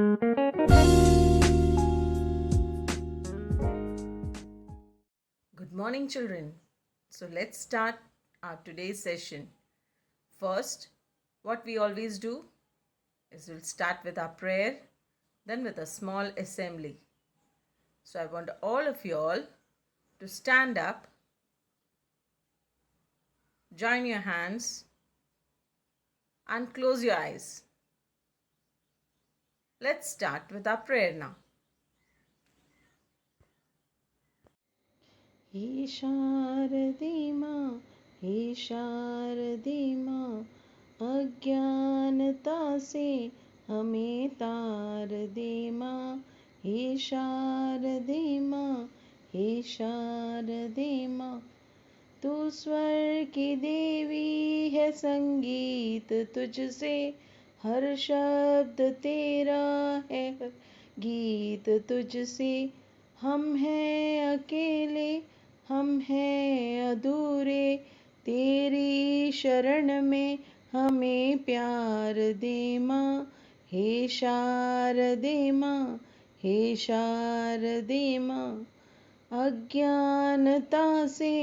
Good morning, children. So let's start our today's session. First, what we always do is we'll start with our prayer, then with a small assembly. So I want all of you all to stand up, join your hands, and close your eyes. Let's start with our prayer now. हे शारदे माँ, हे शारदे माँ, अज्ञानता से हमें तार दे माँ। हे शारदे माँ, हे शारदे माँ, तू स्वर की देवी है, संगीत तुझसे, हर शब्द तेरा है, हर गीत तुझसे। हम हैं अकेले, हम हैं अधूरे, तेरी शरण में हमें प्यार दे माँ। हे शारदे माँ, हे शारदे माँ, अज्ञानता से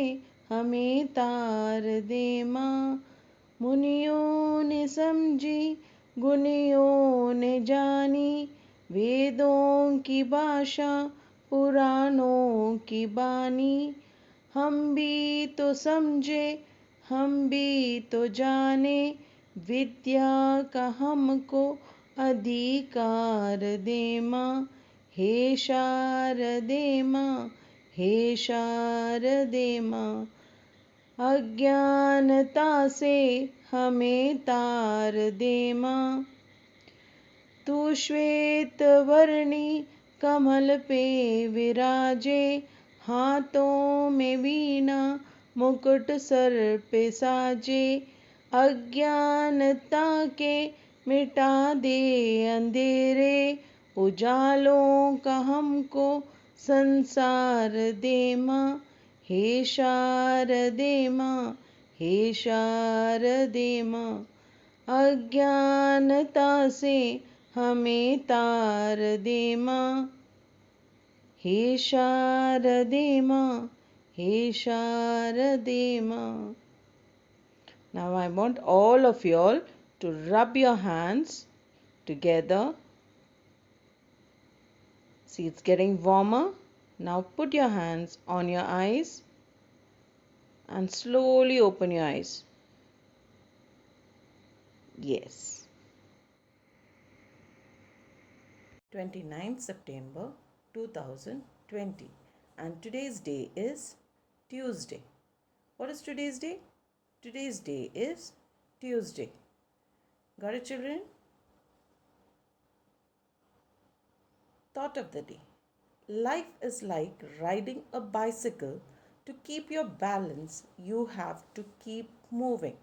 हमें तार दे माँ। मुनियों ने समझी, गुनियों ने जानी, वेदों की भाषा, पुराणों की बानी। हम भी तो समझे, हम भी तो जाने, विद्या का हमको अधिकार दे माँ। हे शारदे माँ, हे शारदे माँ, अज्ञानता से हमें तार दे माँ। तू श्वेत वर्णी कमल पे विराजे, हाथों में वीणा, मुकुट सर पे साजे। अज्ञानता के मिटा दे अंधेरे, उजालों का हमको संसार दे माँ। हे शारदे माँ, हे शारदे माँ, अज्ञानता से हमें तार दे माँ। हे शारदे माँ, हे शारदे माँ. Now I want all of you all to rub your hands together. See, it's getting warmer. Now put your hands on your eyes and slowly open your eyes. Yes. 29th September 2020, and today's day is Tuesday. What is today's day? Today's day is Tuesday. Got it, children? Thought of the day. Life is like riding a bicycle. To keep your balance, you have to keep moving.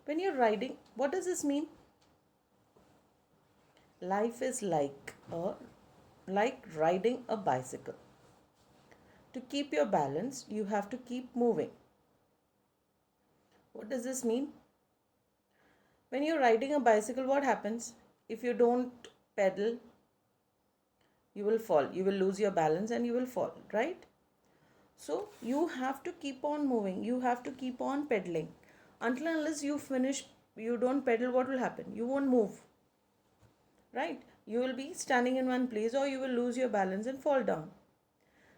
When you're riding, what does this mean? Life is like riding a bicycle. To keep your balance, you have to keep moving. What does this mean? When you're riding a bicycle, what happens? If you don't pedal, you will fall. You will lose your balance and you will fall, right? So you have to keep on moving. You have to keep on pedaling. Until unless you finish, you don't pedal, what will happen? You won't move, right? You will be standing in one place or you will lose your balance and fall down.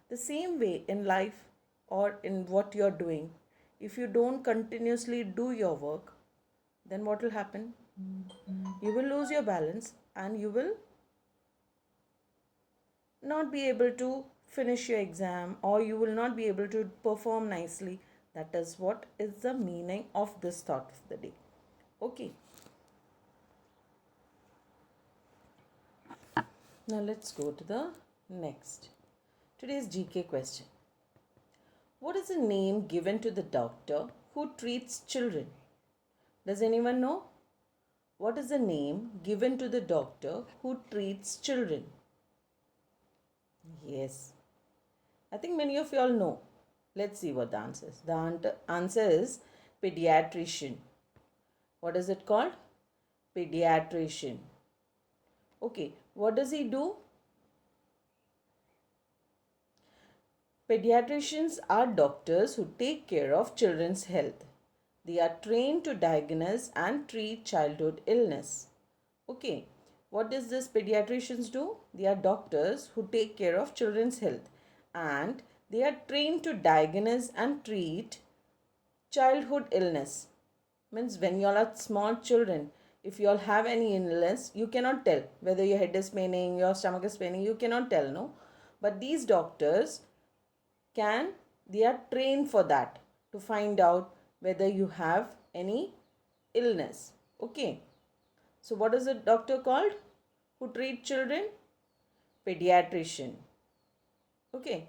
The same way in life or in what you're doing, if you don't continuously do your work, then what will happen? You will lose your balance and you will not be able to finish your exam or you will not be able to perform nicely. That is what is the meaning of this thought of the day. Okay. Now let's go to the next. Today's GK question. What is the name given to the doctor who treats children? Does anyone know? What is the name given to the doctor who treats children? Yes. I think many of you all know. Let's see what the answer is. The answer is pediatrician. What is it called? Pediatrician. Okay, what does he do? Pediatricians are doctors who take care of children's health. They are trained to diagnose and treat childhood illness. Okay, what does this pediatricians do? They are doctors who take care of children's health and they are trained to diagnose and treat childhood illness. Means when you all are small children, if you all have any illness, you cannot tell whether your head is paining, your stomach is paining, you cannot tell, no? But these doctors can, they are trained for that, to find out whether you have any illness. Okay, so what is a doctor called who treat children? Pediatrician. Okay,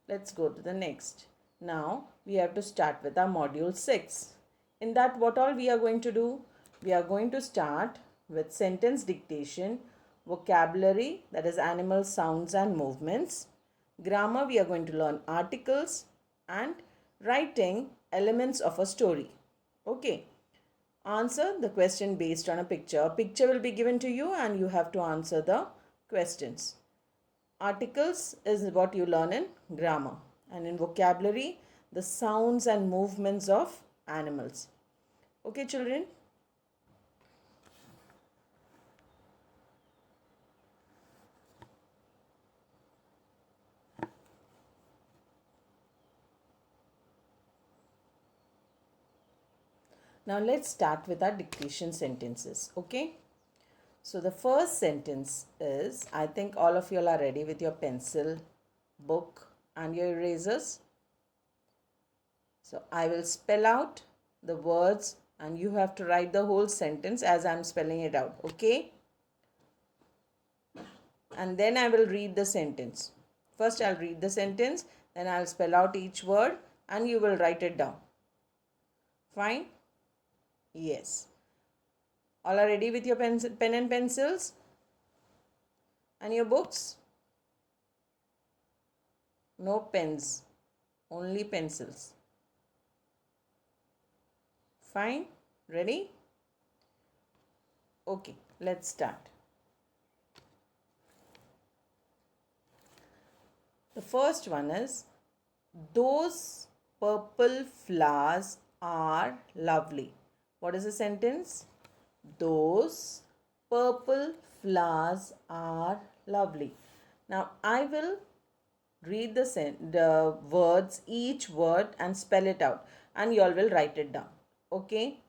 let's go to the next. Now we have to start with our module 6. In that, what all we are going to do? We are going to start with sentence dictation, vocabulary, that is animal sounds and movements. Grammar, we are going to learn articles, and writing elements of a story. Okay. Answer the question based on a picture. A picture will be given to you and you have to answer the questions. Articles is what you learn in grammar, and in vocabulary, the sounds and movements of animals. Okay, children? Now let's start with our dictation sentences. Okay? So the first sentence is, I think all of you all are ready with your pencil, book and your erasers. So I will spell out the words and you have to write the whole sentence as I am spelling it out. Okay? And then I will read the sentence. First I'll read the sentence, then I'll spell out each word and you will write it down. Fine? Yes. All are ready with your pen and pencils and your books? No pens, only pencils. Fine? Ready? Okay, let's start. The first one is, those purple flowers are lovely. What is the sentence? Those purple flowers are lovely. Now I will read the words, each word, and spell it out, and you all will write it down. Okay?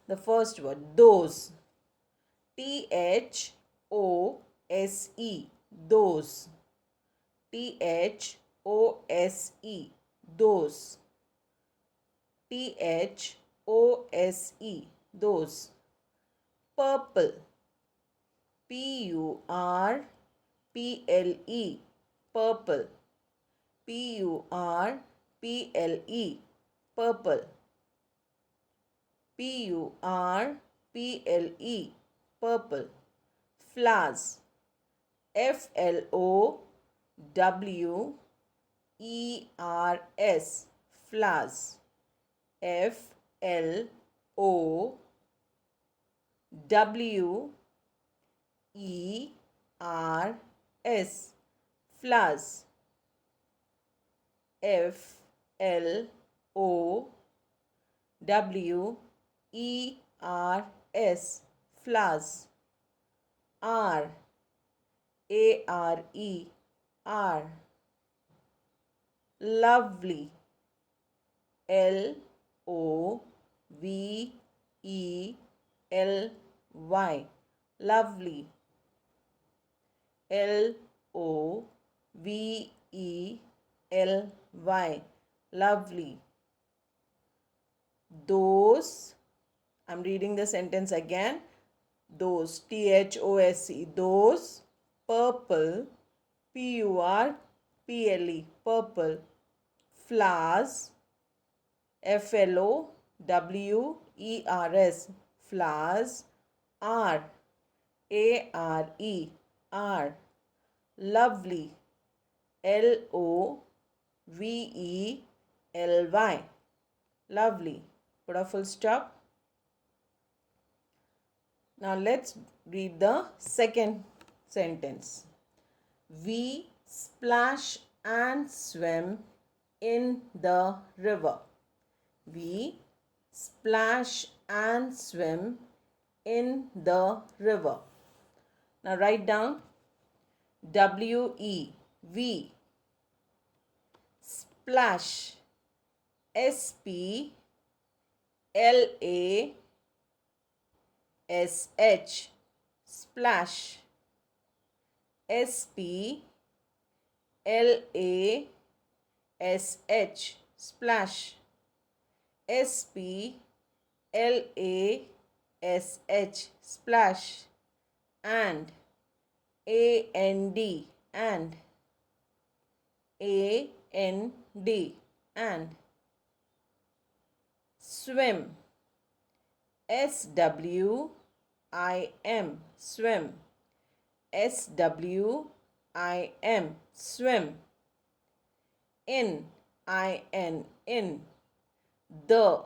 The first word, those. THOSE. Those. THOSE. Those. THOSE. Those. Purple. PURPLE. Purple. PURPLE. Purple. PURPLE. Purple. Flowers. FLOWERS. Flowers. FLOWERS. Flowers. FLOWERS. Flowers. R. ARE. Lovely. LOVELY. Lovely. LOVELY. Lovely. Those, I'm reading the sentence again. Those, THOSE, those purple, PURPLE, purple, flowers, FLOWERS, flowers, ARE, lovely, LOVELY, lovely. Put a full stop. Now let's read the second sentence. We splash and swim in the river. We splash and swim in the river. Now write down W-E, we, splash, S-P-L-A-S-H, splash, S-P-L-A-S-H, splash, S-P-L-A-S-H, splash, and, A-N-D, and, A-N-D, and, swim, S-W-I-M, swim, S-W-I-M, swim, in, I-N, in, the,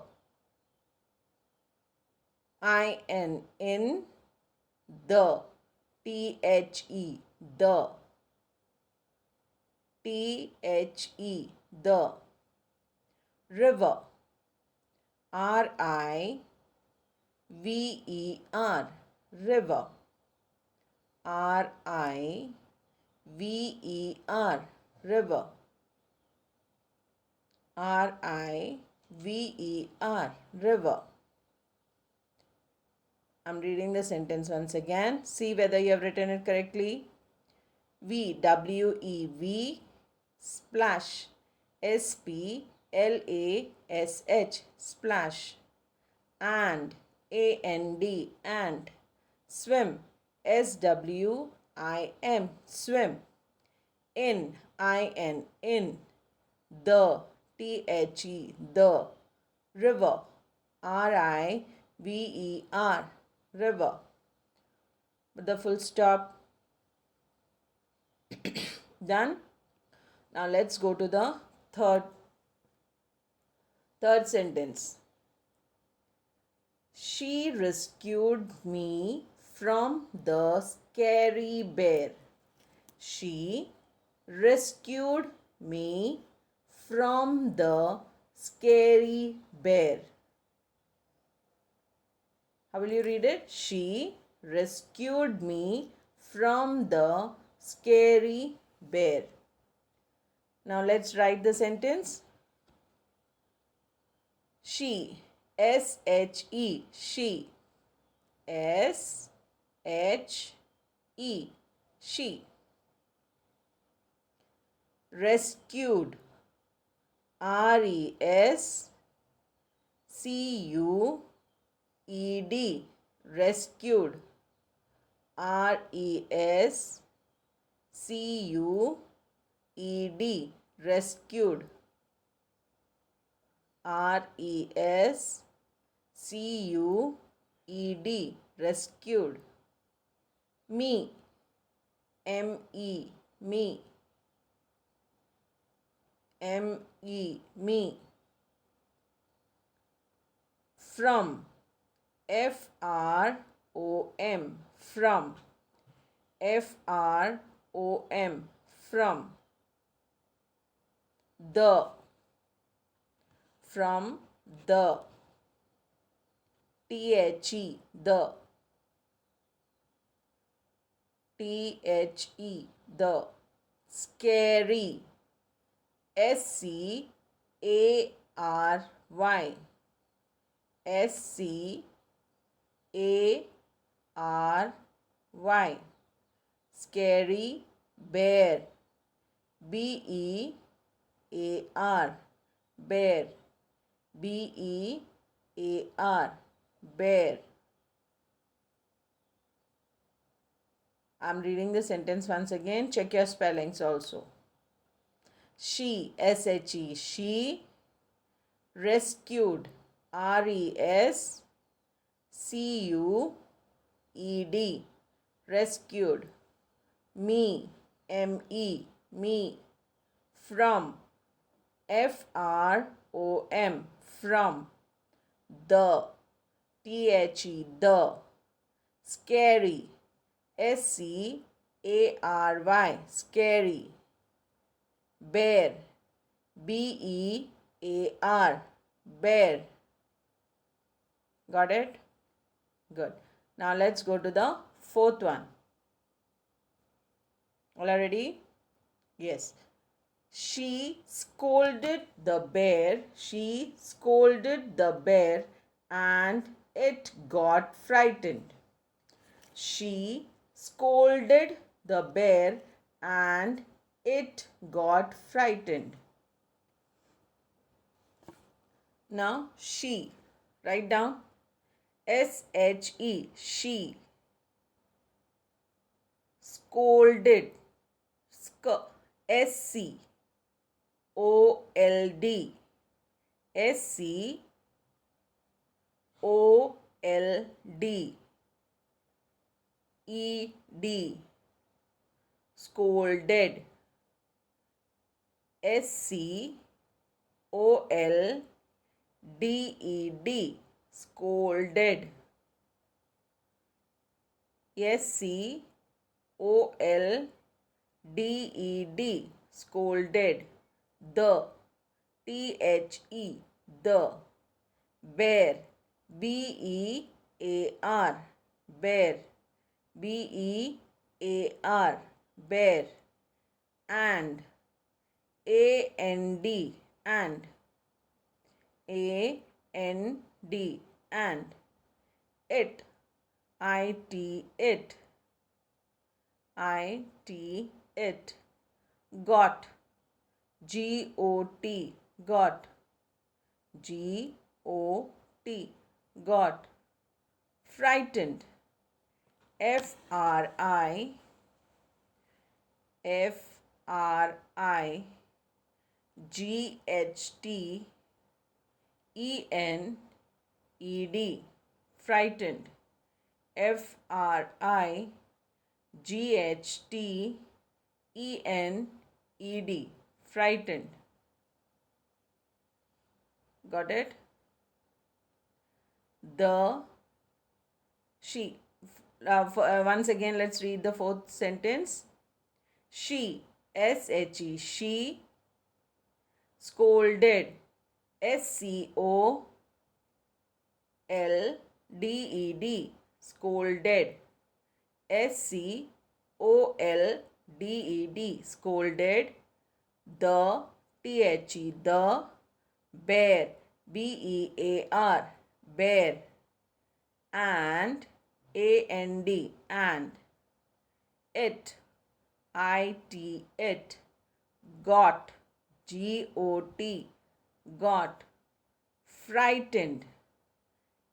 I-N, in, the, T-H-E, the, T-H-E, the, river, R-I-V-E-R, river, R-I-V-E-R, river, R-I-V-E-R, river. I'm reading the sentence once again. See whether you have written it correctly. We, W-E-V, splash, S-P-L-A-S-H, splash, and, A-N-D, and, swim, S-W-I-M, swim, in, I-N, in, the, T-H-E, the, river, R-I-V-E-R, river. With the full stop. Done. Now let's go to the third sentence. She rescued me from the scary bear. She rescued me from the scary bear. How will you read it? She rescued me from the scary bear. Now let's write the sentence. She, S-H-E, she, S-H-E, she, rescued, R-E-S-C-U-E-D, rescued, R-E-S-C-U-E-D, rescued, R-E-S-C-U-E-D, rescued, me, M-E, me, M-E, me, from, F-R-O-M, from, F-R-O-M, from, the, from, the, T-H-E, the, T-H-E, the, scary, S-C-A-R-Y, S-C-A-R-Y, scary, bear, B-E-A-R, bear, B-E-A-R, bear. I'm reading the sentence once again. Check your spellings also. She, S-H-E, she, rescued, R-E-S-C-U-E-D, rescued, me, M-E, me, from, F-R-O-M, from, the, T-H-E, the, scary, S-C-A-R-Y, A-R-Y, scary. Bear, B-E-A-R, bear. Got it? Good. Now let's go to the fourth one. All ready? Yes. She scolded the bear. She scolded the bear and it got frightened. She scolded the bear and it got frightened. Now she. Write down S-H-E. She. Scolded. S-C. O-L-D. S-C. O-L-D. E-D. Scolded. S-C-O-L-D-E-D. Scolded. S-C-O-L-D-E-D. Scolded. The. T-H-E. The. Bear. B-E-A-R. Bear. B-E-A-R. Bear. And. A-N-D. And. A-N-D. And. It. I-T. It. I-T. It. Got. G-O-T. Got. G-O-T. Got. Frightened. F-R-I. F-R-I. G-H-T-E-N-E-D. Frightened. F-R-I-G-H-T-E-N-E-D. Frightened. Got it? The. She. Once again, let's read the fourth sentence. She. S-H-E. She scolded. S-C-O-L-D-E-D. Scolded. S-C-O-L-D-E-D. Scolded. The. T-H-E. The. Bear. B-E-A-R. Bear. And. A-N-D. And. It. I-T. It. Got. G-O-T. Got. Frightened.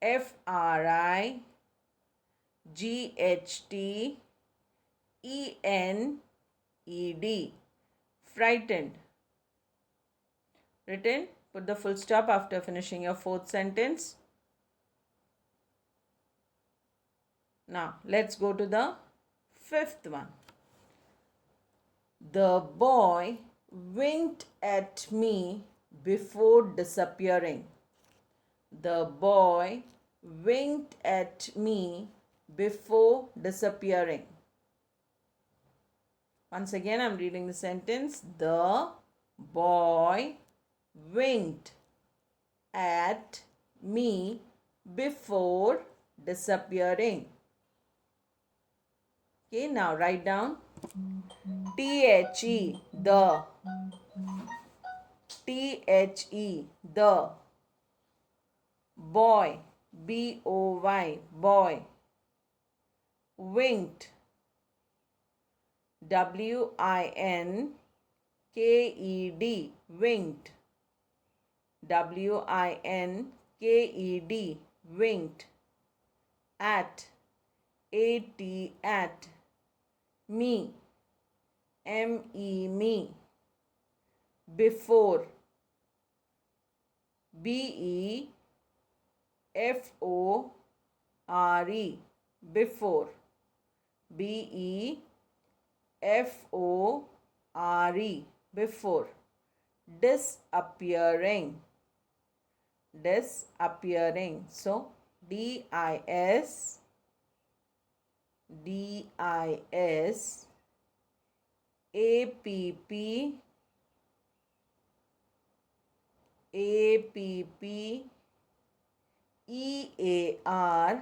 F-R-I-G-H-T-E-N-E-D. Frightened. Written. Put the full stop after finishing your fourth sentence. Now, let's go to the fifth one. The boy winked at me before disappearing. The boy winked at me before disappearing. Once again, I'm reading the sentence. The boy winked at me before disappearing. Okay, now write down T-H-E, the. T-H-E, the. Boy, B-O-Y, boy. Winked, W-I-N-K-E-D, winked. W-I-N-K-E-D, winked. At, A-T, at. Me, M-E, me. Before, B-E-F-O-R-E, before. B-E-F-O-R-E, before. Disappearing, disappearing. So, D-I-S, D-I-S, APP, APP, EAR,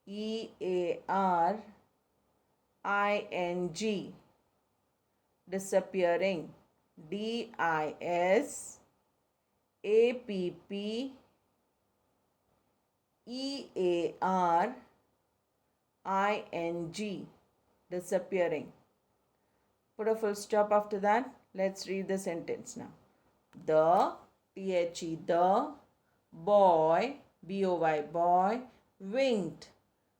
EAR, ING, disappearing, DIS, APP, EAR, ING, disappearing. Put a full stop after that. Let's read the sentence now. The, THE, the boy, BOY, boy, winked,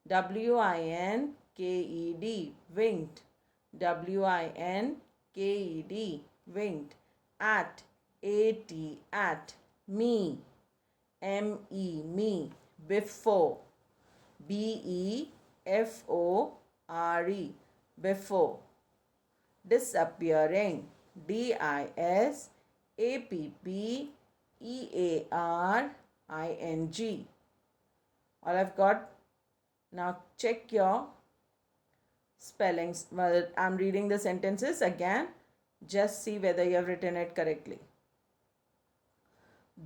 WINKED, winked, WINKED, winked, at, at, me, me, before, BEFORE, before, disappearing, DISAPPEARING. All I've got. Now check your spellings. Well, I'm reading the sentences again. Just see whether you have written it correctly.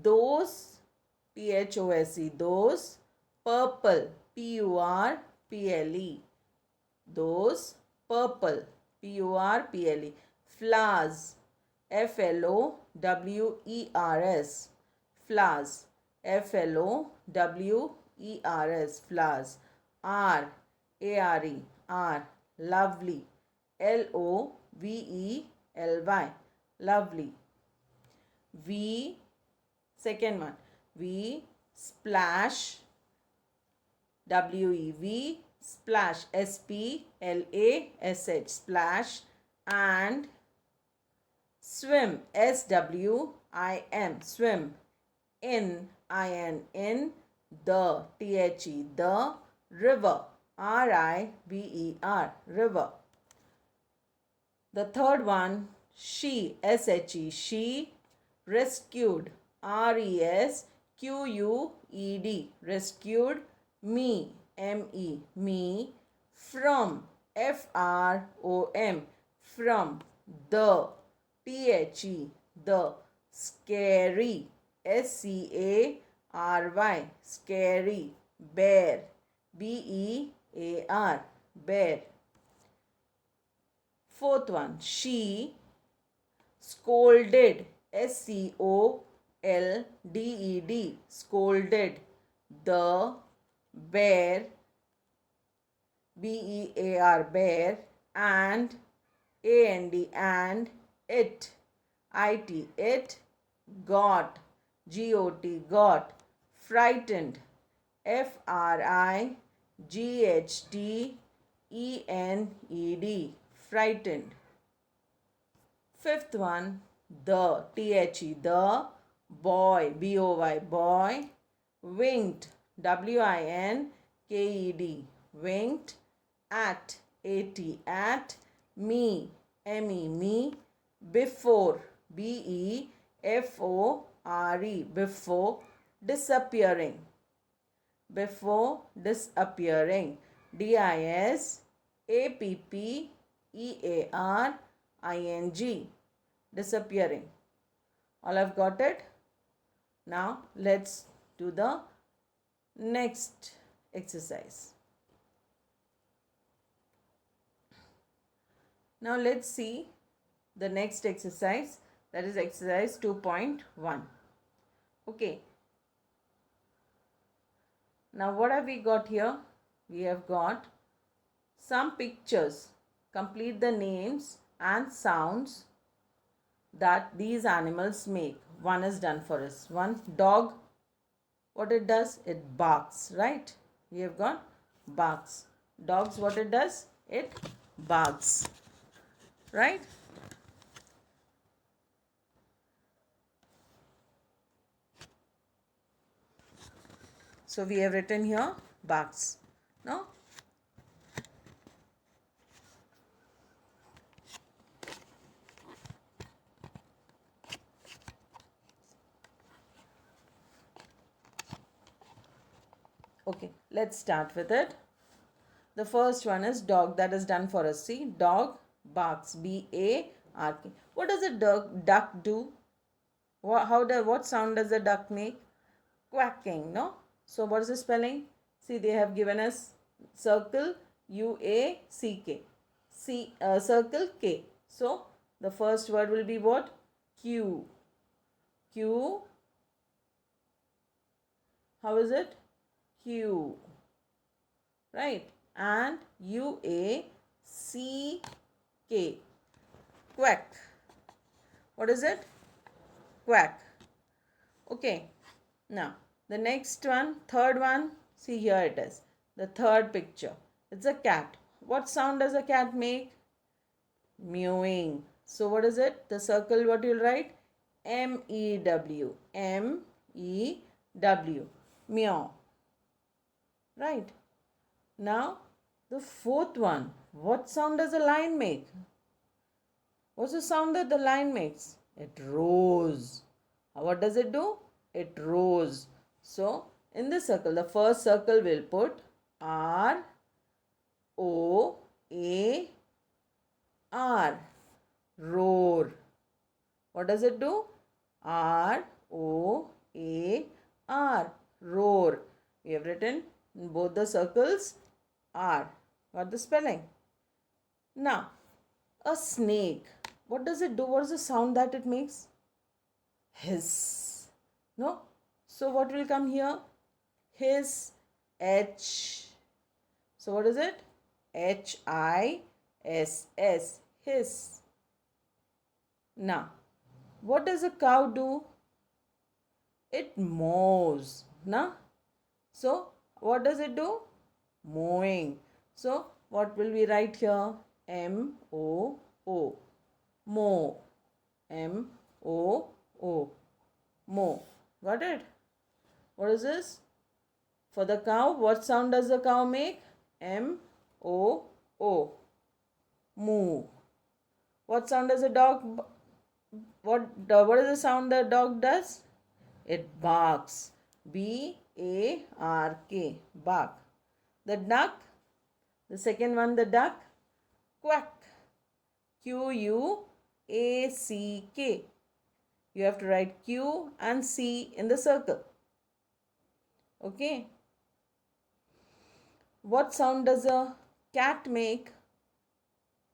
Those, THOSE, those, purple, PURPLE, those, purple, PURPLE, flowers, FLOWERS, flowers, FLOWERS, flowers, ARE, lovely, LOVELY, lovely. V, second one, V, splash, WEV, splash, SPLASH, splash, and swim, SWIM, swim, in, the, the, river, RIVER, river. The third one, she, SHE, she, rescued, RESQUED, rescued, me, me, from, FROM, from, the, the, scary, SCARY, scary, bear, BEAR, bear. Fourth one, she, scolded, SCOLDED, scolded, the, bear, BEAR, bear, and and it, it, got, got, frightened, FRIGHTENED, frightened. Fifth one, the, the, boy, BOY, boy, winked, WINKED, winked, at, me, me, before, BEFORE, before, disappearing, DISAPPEARING, disappearing. All I've got it. Now let's do the next exercise. Now let's see the next exercise, that is exercise 2.1. Okay. Now what have we got here? We have got some pictures. Complete the names and sounds that these animals make. One is done for us. One, dog. What it does? It barks, right? We have got barks. Dogs, what it does? It barks, right? So we have written here barks. No? Okay, let's start with it. The first one is dog, that is done for us. See, dog, Barks. B-A-R-K. What does a duck do? What sound does a duck make? Quacking, no? So what is the spelling? See, they have given us circle U-A-C-K. Circle K. So the first word will be what? Q. Q. How is it? Q. Right? And U-A-C-K. Quack. What is it? Quack. Okay. Now, the next one, third one, see here it is. The third picture. It's a cat. What sound does a cat make? Mewing. So, what is it? The circle, what you'll write? M-E-W. M-E-W. Meow. Right. Now, the fourth one. What sound does a lion make? What's the sound that the lion makes? It roars. What does it do? It roars. So, in this circle, the first circle we'll put R, O, A, R. Roar. What does it do? R, O, A, R. Roar. We have written in both the circles R. Got the spelling? Now, a snake. What does it do? What is the sound that it makes? Hiss. No? So what will come here? Hiss. H. So what is it? H-I-S-S. Hiss. Now, what does a cow do? It mows. Na? So what does it do? Mowing. So what will we write here? M-O-O. Mow. M-O-O. Mow. Got it? What is this? For the cow, what sound does the cow make? M-O-O. Moo. What sound does a dog? What is the sound the dog does? It barks. B-A-R-K. Bark. The duck. The second one, the duck. Quack. Q-U-A-C-K. You have to write Q and C in the circle. Okay. What sound does a cat make?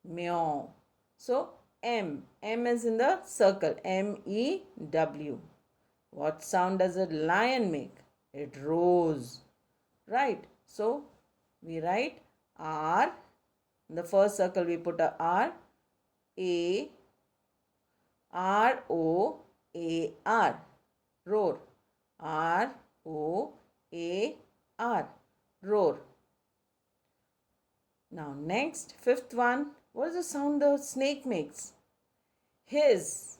Meow. So, M. M is in the circle. M-E-W. What sound does a lion make? It roars. Right. So, we write R. In the first circle, we put a R. A. R-O-A-R. Roar. R-O-A-R. Roar. Now next, fifth one. What is the sound the snake makes? Hiss.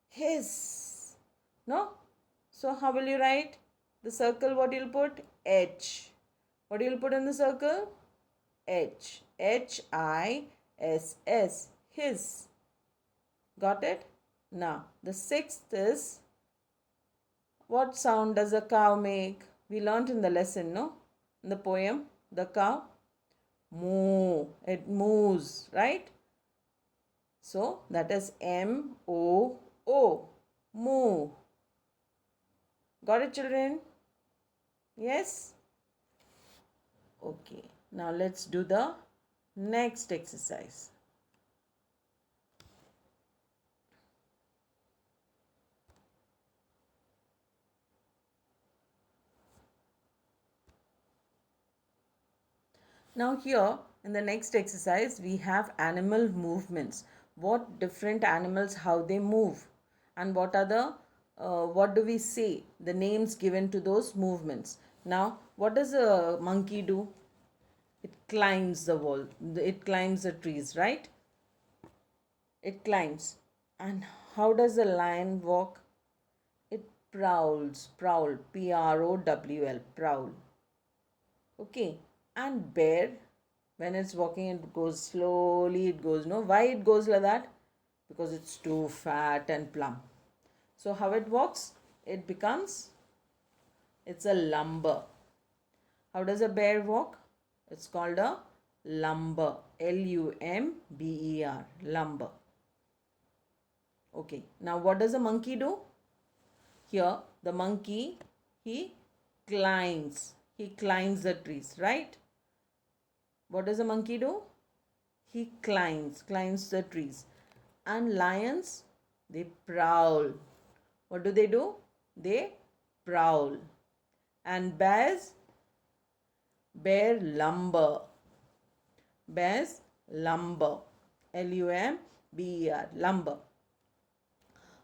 Hiss. No? So how will you write? The circle, what you'll put? H. What you'll put in the circle? H. H-I-S-S. Hiss. Got it? Now, the sixth is, what sound does a cow make? We learnt in the lesson, no? In the poem, the cow. Moo. It moves, right? So, that is M-O-O. Moo. Got it, children? Yes? Okay. Now, let's do the next exercise. Now here in the next exercise we have animal movements. What different animals, how they move, and what are the what do we say, the names given to those movements. Now what does a monkey do? It climbs the wall, it climbs the trees, right? It climbs. And how does a lion walk? It prowls, prowl, P-R-O-W-L, prowl. Okay. And bear, when it's walking, it goes slowly, it goes, no? Why it goes like that? Because it's too fat and plump. So how it walks? It's a lumber. How does a bear walk? It's called a lumber. Lumber. Lumber. Okay, now what does a monkey do? Here, the monkey, he climbs. He climbs the trees, right? What does a monkey do? He climbs the trees. And lions, they prowl. What do? They prowl. And bear lumber. Bears lumber. Lumber. Lumber.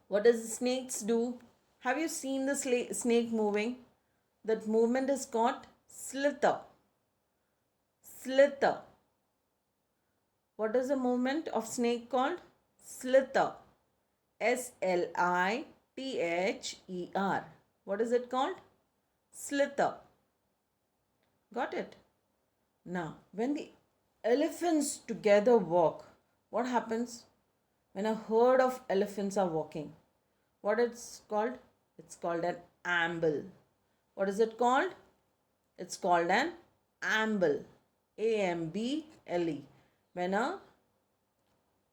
What does the snakes do? Have you seen the snake moving? That movement is called slither. Slither. What is the movement of snake called? Slither. Slither. What is it called? Slither. Got it? Now, when the elephants together walk, what happens? When a herd of elephants are walking, what it's called? It's called an amble. What is it called? It's called an amble. Amble. When a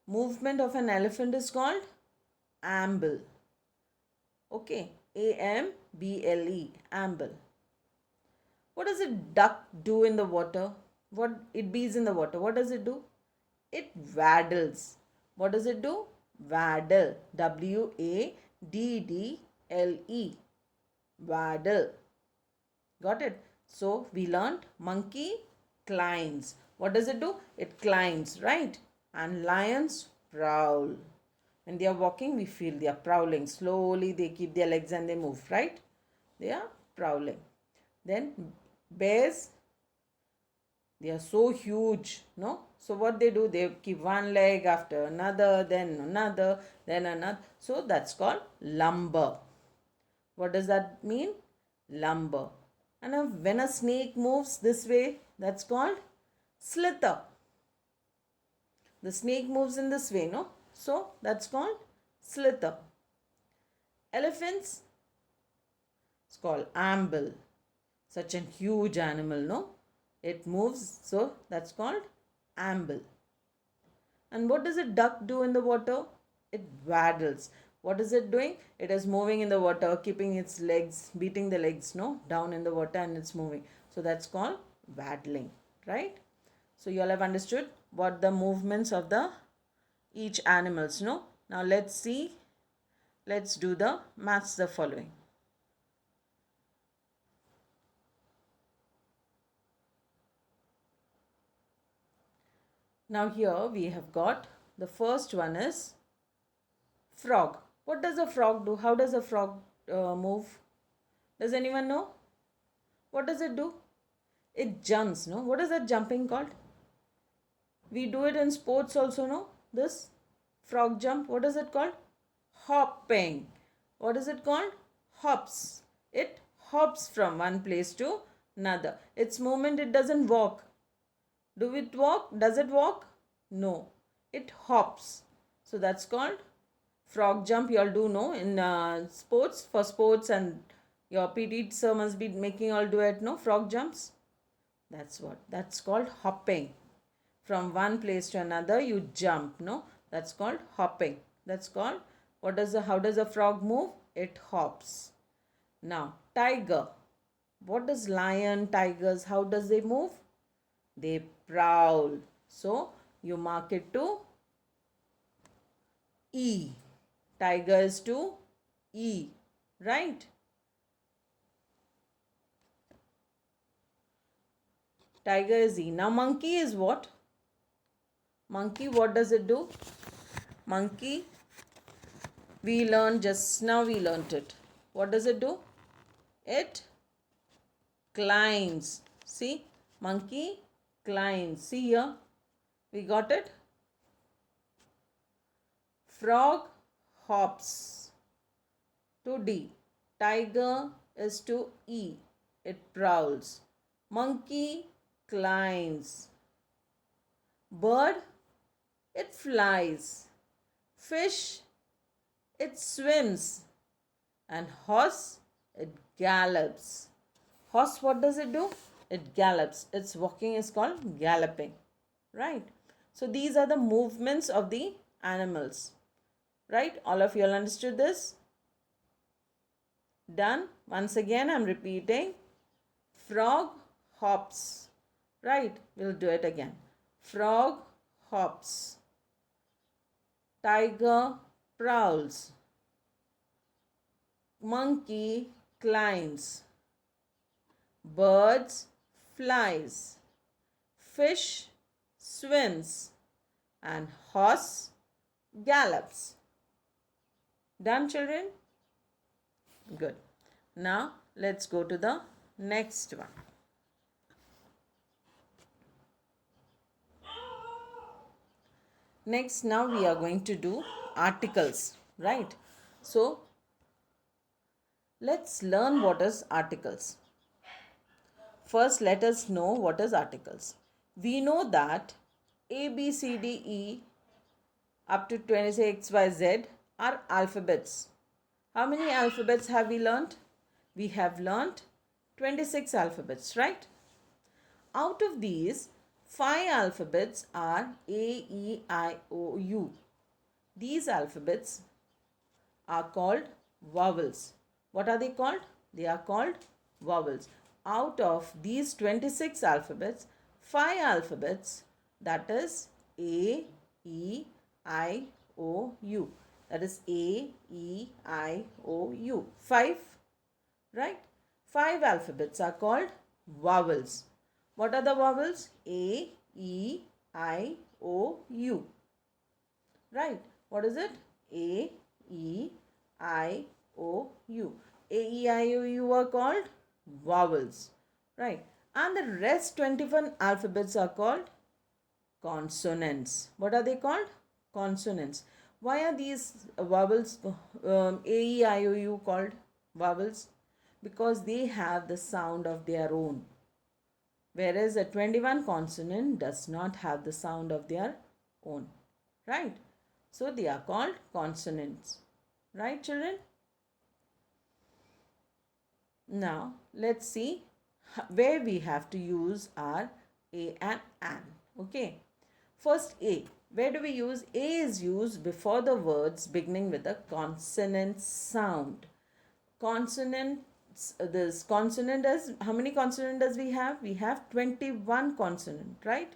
movement of an elephant is called amble. Okay, Amble. Amble. What does a duck do in the water? What it bees in the water? What does it do? It waddles. What does it do? Waddle. Waddle. Waddle. Got it? So we learned monkey climbs. What does it do? It climbs, right? And lions prowl. When they are walking, we feel they are prowling. Slowly they keep their legs and they move, right? They are prowling. Then bears, they are so huge, no? So what they do, they keep one leg after another, then another, then another. So that's called lumber. What does that mean? Lumber. And when a snake moves this way, that's called slither. The snake moves in this way, no? So that's called slither. Elephants, it's called amble. Such a huge animal, no? It moves, so that's called amble. And what does a duck do in the water? It waddles. What is it doing? It is moving in the water, keeping its legs, beating the legs, no, down in the water, and it's moving. So that's called waddling, right? So you all have understood what the movements of the each animals, no? Now let's see. Let's do the match the following. Now here we have got the first one is frog. What does a frog do? How does a frog move? Does anyone know? What does it do? It jumps, no? What is that jumping called? We do it in sports also, no? This frog jump, what is it called? Hopping. What is it called? Hops. It hops from one place to another. Its movement, it doesn't walk. Do it walk? Does it walk? No. It hops. So that's called frog jump. You all do know in sports. For sports, and your PT sir must be making all do it, no? Frog jumps. That's what. That's called hopping. From one place to another, you jump, no? That's called hopping. That's called, how does a frog move? It hops. Now, tiger. What does lion, tigers, how does they move? They prowl. So, you mark it to E. Tiger is to E. Right? Tiger is E. Now, monkey is what? Monkey, what does it do? Monkey, we learned just now, we learned it. What does it do? It climbs. See, monkey climbs. See here, we got it. Frog hops to D. Tiger is to E. It prowls. Monkey climbs. Bird, it flies. Fish, it swims. And horse, it gallops. Horse, what does it do? It gallops. Its walking is called galloping. right? So these are the movements of the animals, right? All of you all understood this? Done? Once again, I'm repeating. Frog hops, right? We'll do it again. Frog hops. Tiger prowls. Monkey climbs. Birds flies. Fish swims. And horse gallops. Done, children? Good. Now let's go to the next one. Next, now we are going to do articles, right? So let's learn what is articles. First, let us know what is articles. We know that A, B, C, D, E up to 26 Y, Z are alphabets. How many alphabets have we learnt? We have learnt 26 alphabets, right? Out of these, 5 alphabets are A, E, I, O, U. These alphabets are called vowels. What are they called? They are called vowels. Out of these 26 alphabets, 5 alphabets, that is A, E, I, O, U. That is A, E, I, O, U. 5, right? 5 alphabets are called vowels. What are the vowels? A, E, I, O, U. Right? What is it? A, E, I, O, U. A, E, I, O, U are called vowels. Right? And the rest 21 alphabets are called consonants. What are they called? Consonants. Why are these vowels A, E, I, O, U called vowels? Because they have the sound of their own. Whereas a 21 consonant does not have the sound of their own. Right? So they are called consonants. Right, children? Now, let's see where we have to use our A and an. Okay. First, A. Where do we use? A is used before the words beginning with a consonant sound. Consonants, this consonant does, how many consonant does we have? We have 21 consonant, right?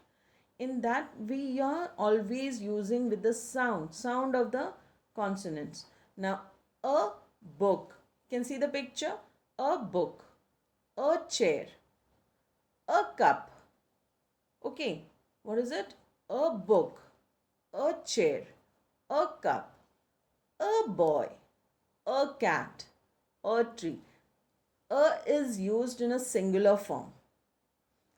In that we are always using with the sound of the consonants. Now, a book. You can see the picture? A book, a chair, a cup. Okay, what is it? A book, a chair, a cup, a boy, a cat, a tree. A is used in a singular form.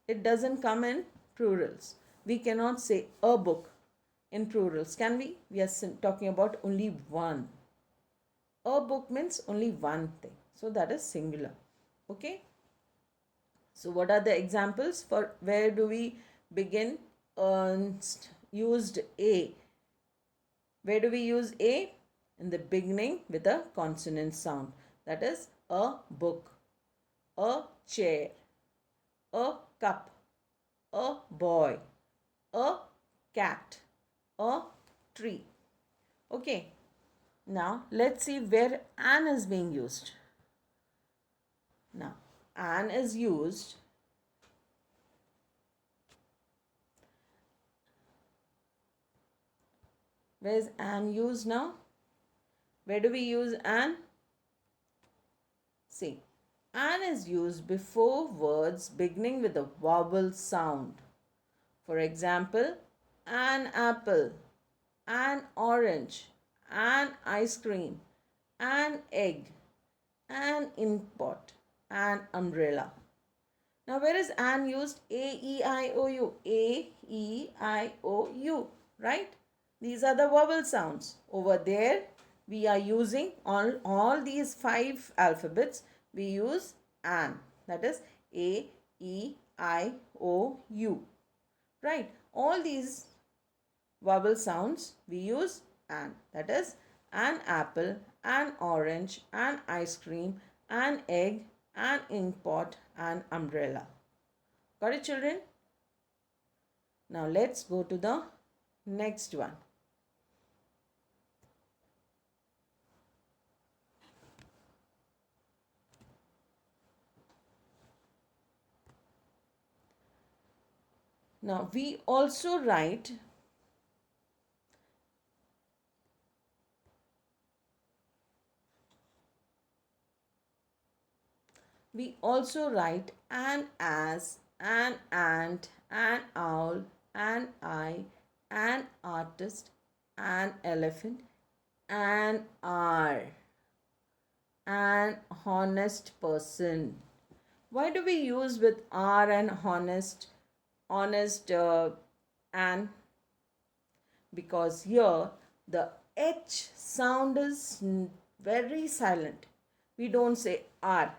It doesn't come in plurals. We cannot say a book in plurals, can we? We are talking about only one. A book means only one thing. So that is singular. Okay. So what are the examples for where do we begin used A? Where do we use A? In the beginning with a consonant sound. That is a book, a chair, a cup, a boy, a cat, a tree. Okay. Now let's see where an is being used. Now an is used where is an used now? Where do we use an? See, an is used before words beginning with a vowel sound. For example, an apple, an orange, an ice cream, an egg, an ink pot, an umbrella. Now, where is an used? A, E, I, O, U. A, E, I, O, U. Right? These are the vowel sounds. Over there, we are using all these 5 alphabets. We use an. That is A, E, I, O, U. Right? All these vowel sounds, we use an. That is an apple, an orange, an ice cream, an egg, an ink pot, an umbrella. Got it, children? Now let's go to the next one. Now we also write an ass, an ant, an owl, an eye, an artist, an elephant, an hour, an honest person. Why do we use with R and honest and? Because here the H sound is very silent. We don't say R.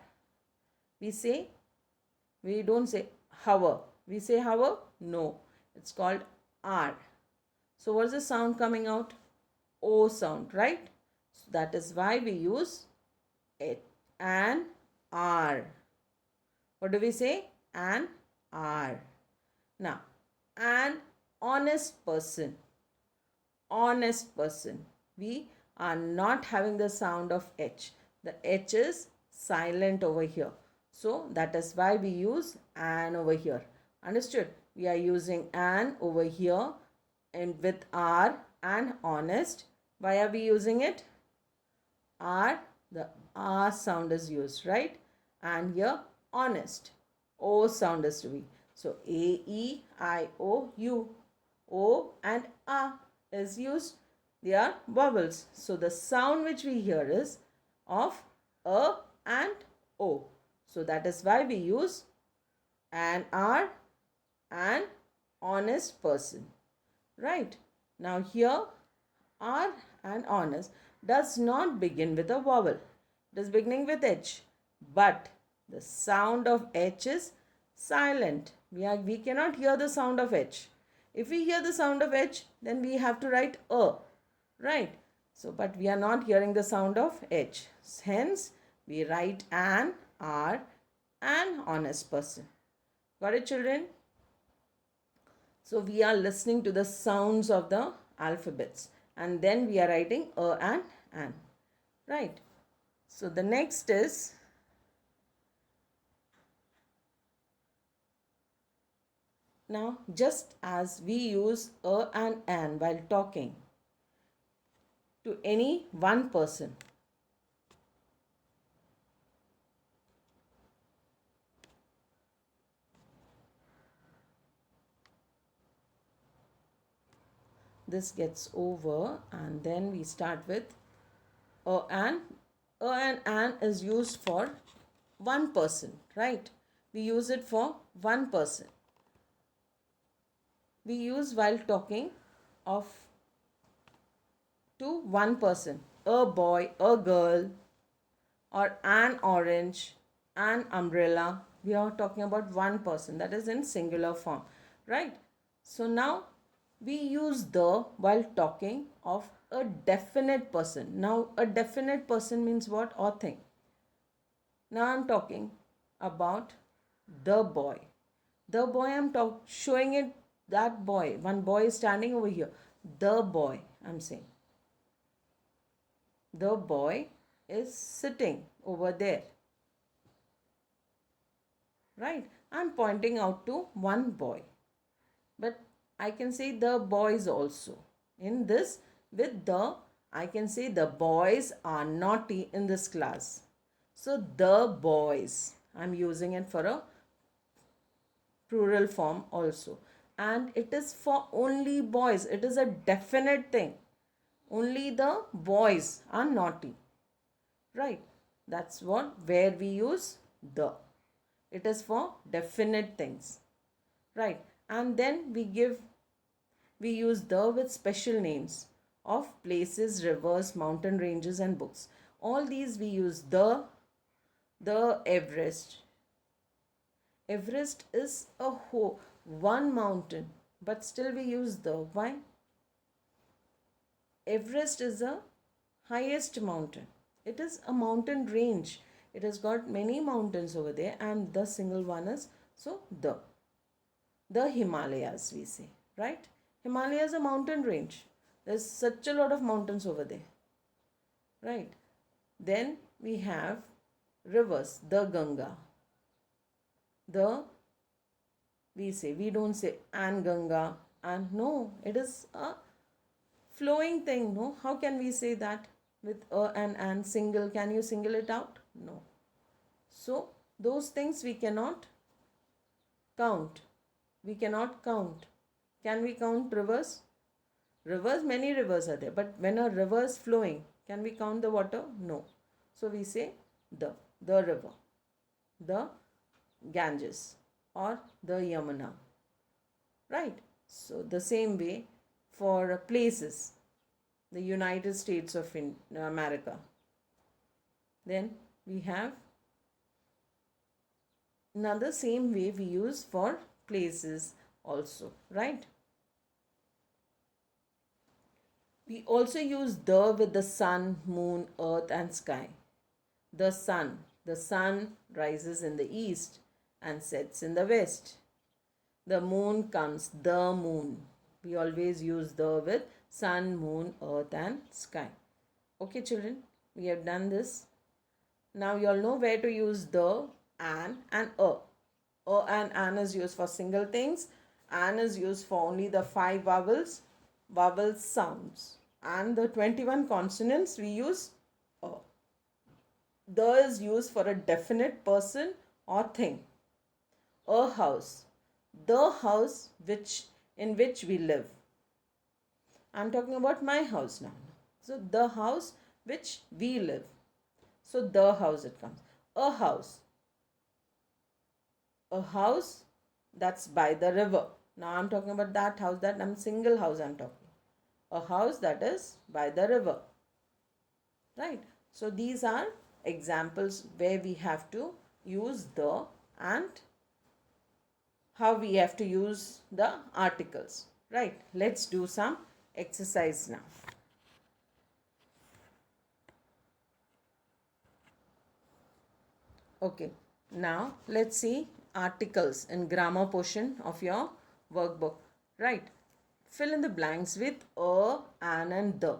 We don't say hover. We say hover? No. It's called R. So what's the sound coming out? O sound, right? So that is why we use it. An R. What do we say? An R. Now, an honest person. Honest person. We are not having the sound of H. The H is silent over here. So that is why we use an over here. Understood? We are using an over here and with R and honest. Why are we using it? R, the R sound is used, right? And here honest. O sound is to be. So A, E, I, O, U. O and A is used. They are vowels. So the sound which we hear is of A and O. So that is why we use an R, an honest person. Right. Now here R and honest does not begin with a vowel. It is beginning with H. But the sound of H is silent. We cannot hear the sound of H. If we hear the sound of H, then we have to write A. Right. So, but we are not hearing the sound of H. Hence, we write an R, an honest person. Got it, children? So, we are listening to the sounds of the alphabets. And then we are writing A and an. Right. So, the next is now just as we use A and an while talking to any one person. This gets over and then we start with A and an is used for one person, right? We use it for one person. We use while talking of to one person, a boy, a girl, or an orange, an umbrella. We are talking about one person, that is in singular form, right? So now we use the while talking of a definite person. Now a definite person means what? Or thing. Now I'm talking about the boy. The boy I'm showing it, that boy. One boy is standing over here. The boy, I'm saying. The boy is sitting over there. Right? I'm pointing out to one boy. But I can say the boys also. In this, with the, I can say the boys are naughty in this class. So the boys, I'm using it for a plural form also. And it is for only boys. It is a definite thing. Only the boys are naughty. Right? That's what, where we use the. It is for definite things. Right? And then we use the with special names of places, rivers, mountain ranges and books. All these we use the Everest. Everest is one mountain, but still we use the. Why? Everest is the highest mountain. It is a mountain range. It has got many mountains over there and the single one is so the Himalayas we say. right? Himalaya is a mountain range. There's such a lot of mountains over there, right? Then we have rivers, the Ganga. The we don't say and Ganga and no, it is a flowing thing. No, how can we say that with a and single? Can you single it out? No. So those things we cannot count. We cannot count. Can we count rivers? Rivers, many rivers are there, but when a river is flowing, can we count the water? No. So we say the river, the Ganges or the Yamuna, right? So the same way for places, the United States of America. Then we have another same way we use for places also, right? We also use the with the sun, moon, earth, and sky. The sun. The sun rises in the east and sets in the west. The moon comes, the moon. We always use the with sun, moon, earth, and sky. Okay, children, we have done this. Now you all know where to use the, and a. A and an is used for single things. An is used for only the 5 vowel sounds. And the 21 consonants we use a. The is used for a definite person or thing. A house. The house in which we live. I'm talking about my house now. So the house which we live. So the house it comes. A house. A house that's by the river. Now I'm talking about that house, that I'm single house I'm talking. A house that is by the river. Right? So these are examples where we have to use the and how we have to use the articles. Right? Let's do some exercise now. Okay, now let's see articles in grammar portion of your workbook. Right, fill in the blanks with a, an and the.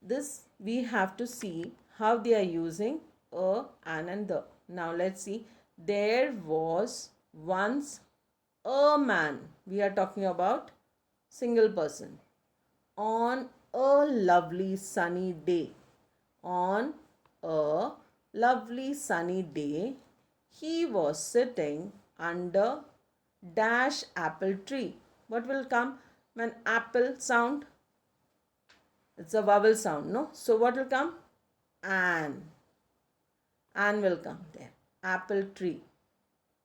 This we have to see how they are using a, an and the. Now let's see. There was once a man. We are talking about single person. On a lovely sunny day. On a lovely sunny day, he was sitting under dash apple tree. What will come when apple sound? It's a vowel sound, no? So what will come? An. An will come there. Apple tree.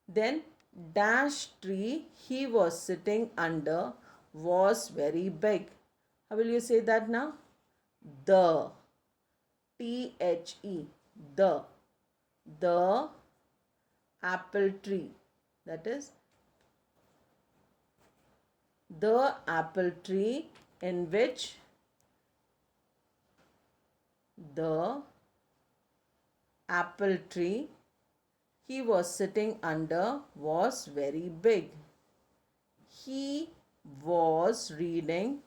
Then dash tree he was sitting under was very big. How will you say that now? The. T-H-E. The apple tree. That is the apple tree in which the apple tree he was sitting under was very big. He was reading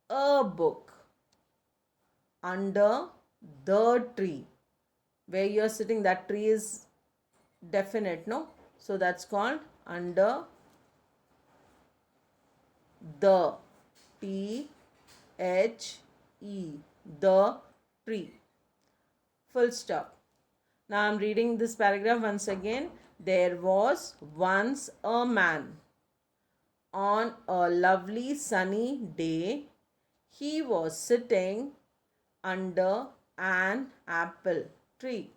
a book under the tree. Where you are sitting, that tree is definite, no? So that's called under the. T-H-E. The tree. Full stop. Now I'm reading this paragraph once again. There was once a man. On a lovely sunny day, he was sitting under an apple tree.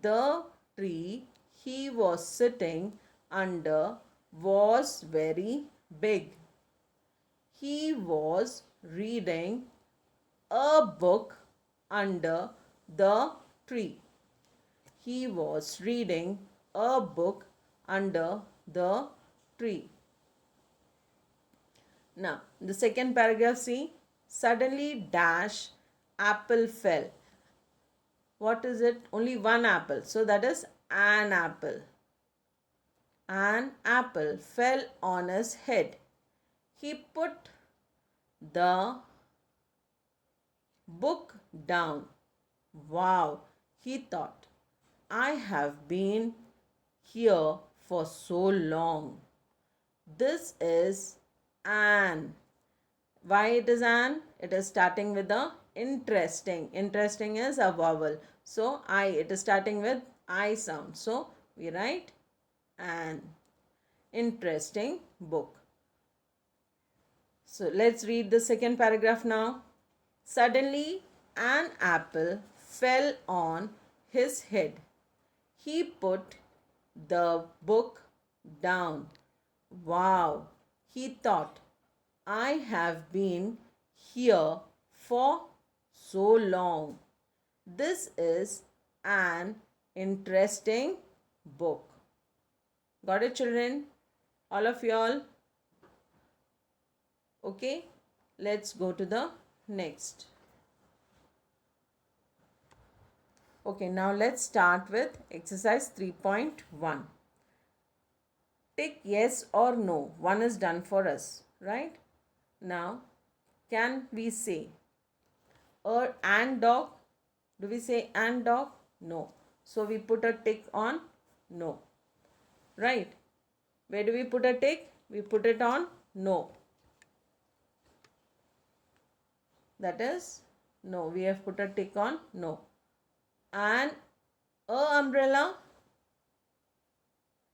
The tree he was sitting under was very big. He was reading a book under the tree. He was reading a book under the tree. Now, the second paragraph, see. Suddenly dash apple fell. What is it? Only one apple. So that is an apple. An apple fell on his head. He put the book down. Wow, he thought, I have been here for so long. This is an. Why it is an? It is starting with the interesting. Interesting is a vowel. So I, it is starting with I sound. So we write an interesting book. So let's read the second paragraph now. Suddenly, an apple fell on his head. He put the book down. Wow, he thought, I have been here for so long. This is an interesting book. Got it, children? All of y'all? Okay, let's go to the next. Okay, now let's start with exercise 3.1. Tick yes or no. One is done for us, right? Now, can we say and dog? Do we say and dog? No. So we put a tick on no. Right? Where do we put a tick? We put it on no. That is no. We have put a tick on no. And a umbrella.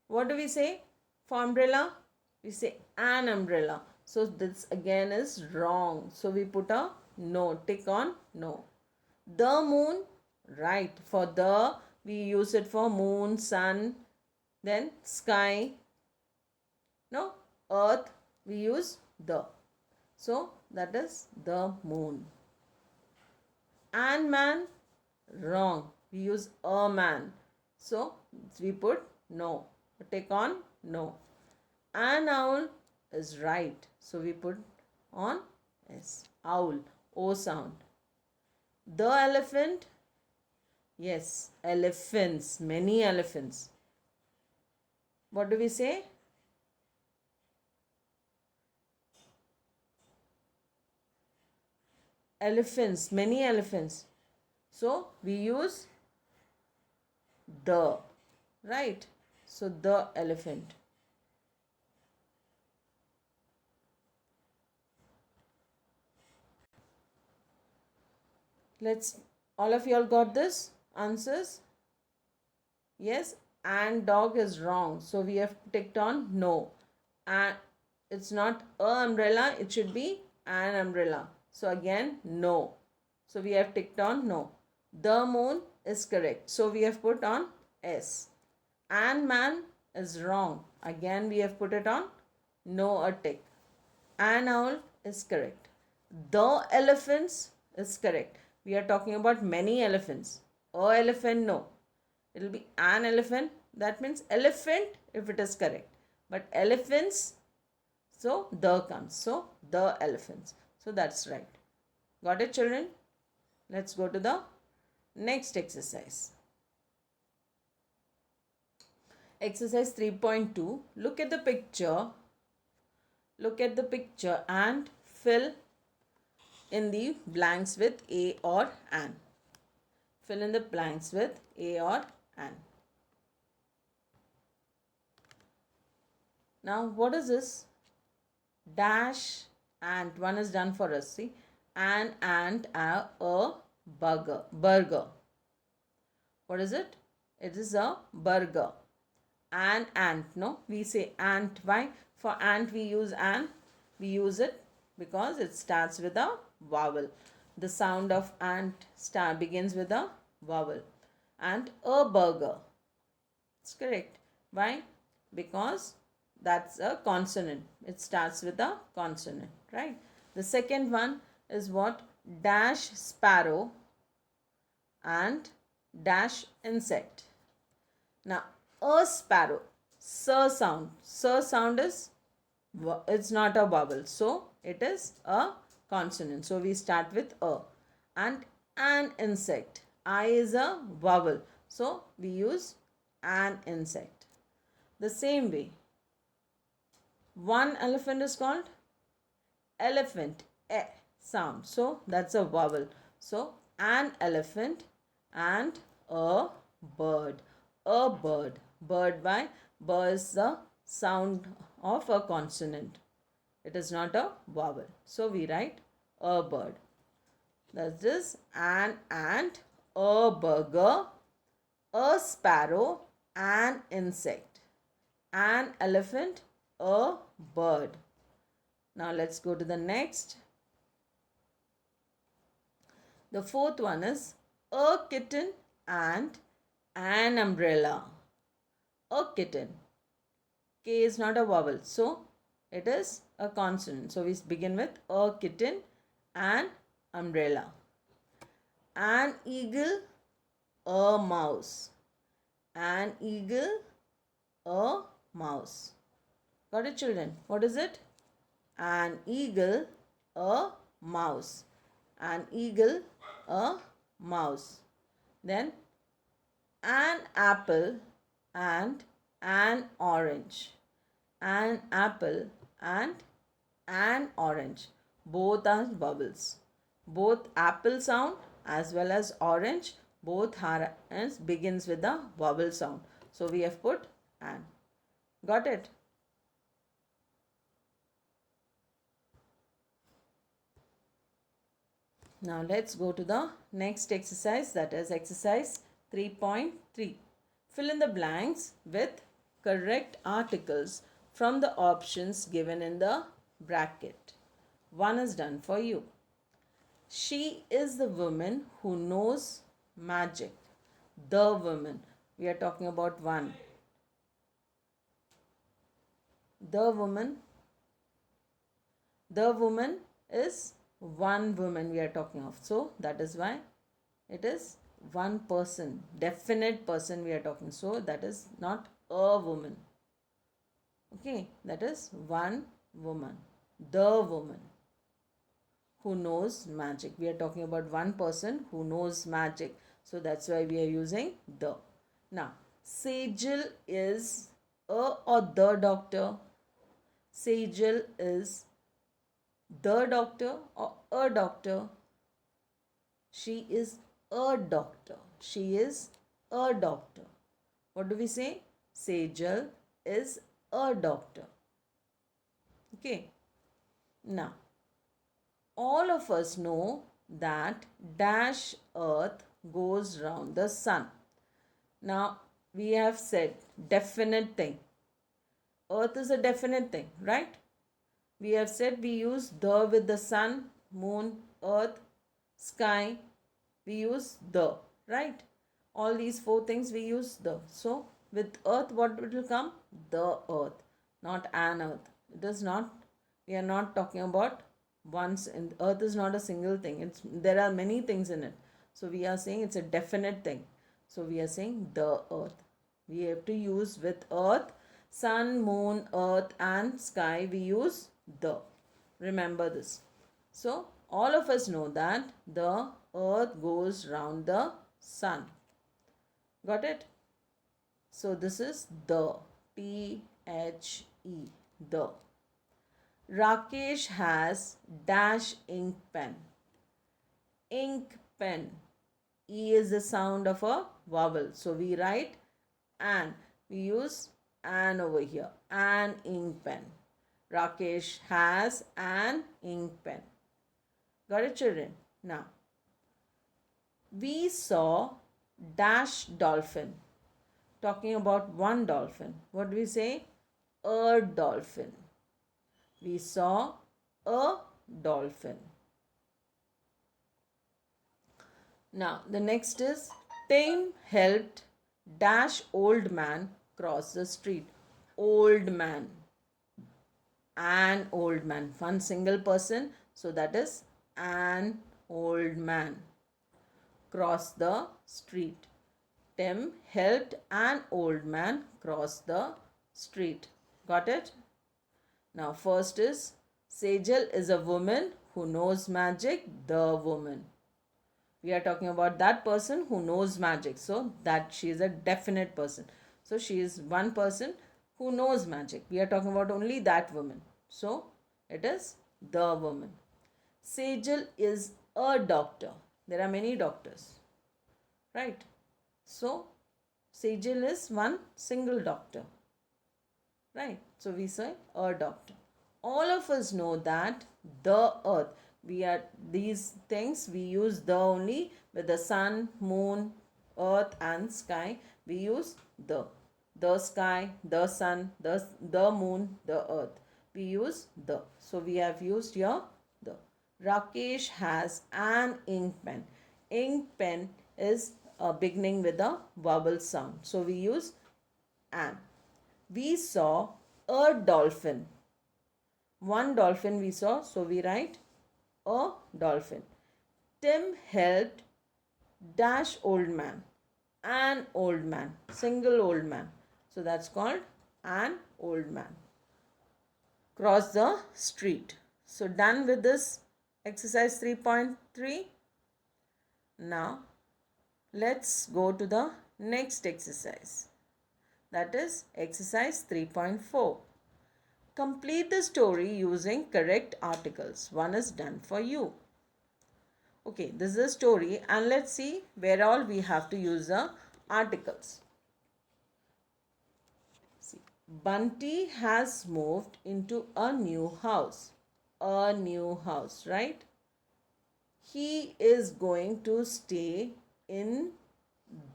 What do we say for umbrella? We say an umbrella. So this again is wrong. So we put a no, tick on no. The moon, right. For the, we use it for moon, sun, then sky. No, earth, we use the. So that is the moon. And man, wrong. We use a man. So we put no. Take on no. An owl is right. So we put on S. Owl. O sound. The elephant. Yes. Elephants. Many elephants. What do we say? Elephants. Many elephants. So we use the. Right. So the elephant. Let's, all of y'all got this answers? Yes, and dog is wrong. So we have ticked on no. And it's not a umbrella, it should be an umbrella. So again, no. So we have ticked on no. The moon is correct. So we have put on S. And man is wrong. Again, we have put it on no, a tick. An owl is correct. The elephants is correct. We are talking about many elephants. A elephant, no. It will be an elephant. That means elephant if it is correct. But elephants, so the comes. So the elephants. So that's right. Got it, children? Let's go to the next exercise. Exercise 3.2. Look at the picture. Look at the picture and fill in the blanks with a or an. Fill in the blanks with a or an. Now, what is this? Dash ant. One is done for us. See, an ant, a burger. Burger. What is it? It is a burger. An ant. No, we say ant. Why? For ant we use an. We use it because it starts with a vowel. The sound of ant begins with a vowel. And a burger. It's correct. Why? Because that's a consonant. It starts with a consonant, right? The second one is what? Dash sparrow and dash insect. Now, a sparrow, sir sound. Sir sound is, it's not a vowel. So, it is a consonant. So, we start with a. And an insect. I is a vowel. So, we use an insect. The same way, one elephant is called elephant, sound. So that's a vowel. So an elephant and a bird. A bird. Bird by bird is the sound of a consonant. It is not a vowel. So we write a bird. That's this an ant, a burger, a sparrow, an insect, an elephant, a bird. Now let's go to the next. The fourth one is a kitten and an umbrella. A kitten. K is not a vowel, so it is a consonant. So we begin with a kitten and umbrella. An eagle, a mouse. An eagle, a mouse. Got it, children? What is it? An eagle, a mouse. An eagle, a mouse. Then an apple and an orange. An apple and an orange. Both are vowels. Both apple sound as well as orange, both are begins with the vowel sound. So we have put an. Got it? Now let's go to the next exercise, that is exercise 3.3. Fill in the blanks with correct articles from the options given in the bracket. One is done for you. She is the woman who knows magic. The woman. We are talking about one. The woman. The woman is one woman we are talking of. So that is why it is one person, definite person we are talking. So that is not a woman. Okay, that is one woman. The woman who knows magic. We are talking about one person who knows magic. So that's why we are using the. Now, Sejal is a or the doctor. Sejal is the doctor or a doctor. She is a doctor. She is a doctor. What do we say? Sejal is a doctor. Okay. Now, all of us know that dash earth goes round the sun. Now, we have said definite thing. Earth is a definite thing, right? We have said we use the with the sun, moon, earth, sky. We use the, right? All these four things we use the. So, with earth, what will come? The earth, not an earth. It is not, we are not talking about once, in earth is not a single thing. There are many things in it. So, we are saying it's a definite thing. So, we are saying the earth. We have to use with earth, sun, moon, earth and sky. We use the. Remember this. So, all of us know that the earth goes round the sun. Got it? So, this is the. T-H-E. The. Rakesh has dash ink pen. Ink pen. E is the sound of a vowel. So, we write an. We use an over here. An ink pen. Rakesh has an ink pen. Got it, children? Now, we saw dash dolphin. Talking about one dolphin. What do we say? A dolphin. We saw a dolphin. Now, the next is Tim helped dash old man cross the street. Old man. An old man. One single person. So, that is an old man. Cross the street. Tim helped an old man cross the street. Got it? Now, first is Sejal is a woman who knows magic, the woman. We are talking about that person who knows magic. So, that she is a definite person. So, she is one person who knows magic. We are talking about only that woman. So it is the woman. Sejal is a doctor. There are many doctors, right? So Sejal is one single doctor, right? So we say a doctor. All of us know that the earth, we are these things we use the only with the sun, moon, earth and sky. We use the sky, the sun, the moon, the earth. We use the. So we have used here the. Rakesh has an ink pen. Ink pen is beginning with a vowel sound. So we use an. We saw a dolphin. One dolphin we saw, so we write a dolphin. Tim helped dash old man. An old man, single old man. So that's called an old man. Cross the street. So done with this exercise 3.3. Now let's go to the next exercise. That is exercise 3.4. Complete the story using correct articles. One is done for you. Okay, this is a story and let's see where all we have to use the articles. See, Bunty has moved into a new house. A new house, right? He is going to stay in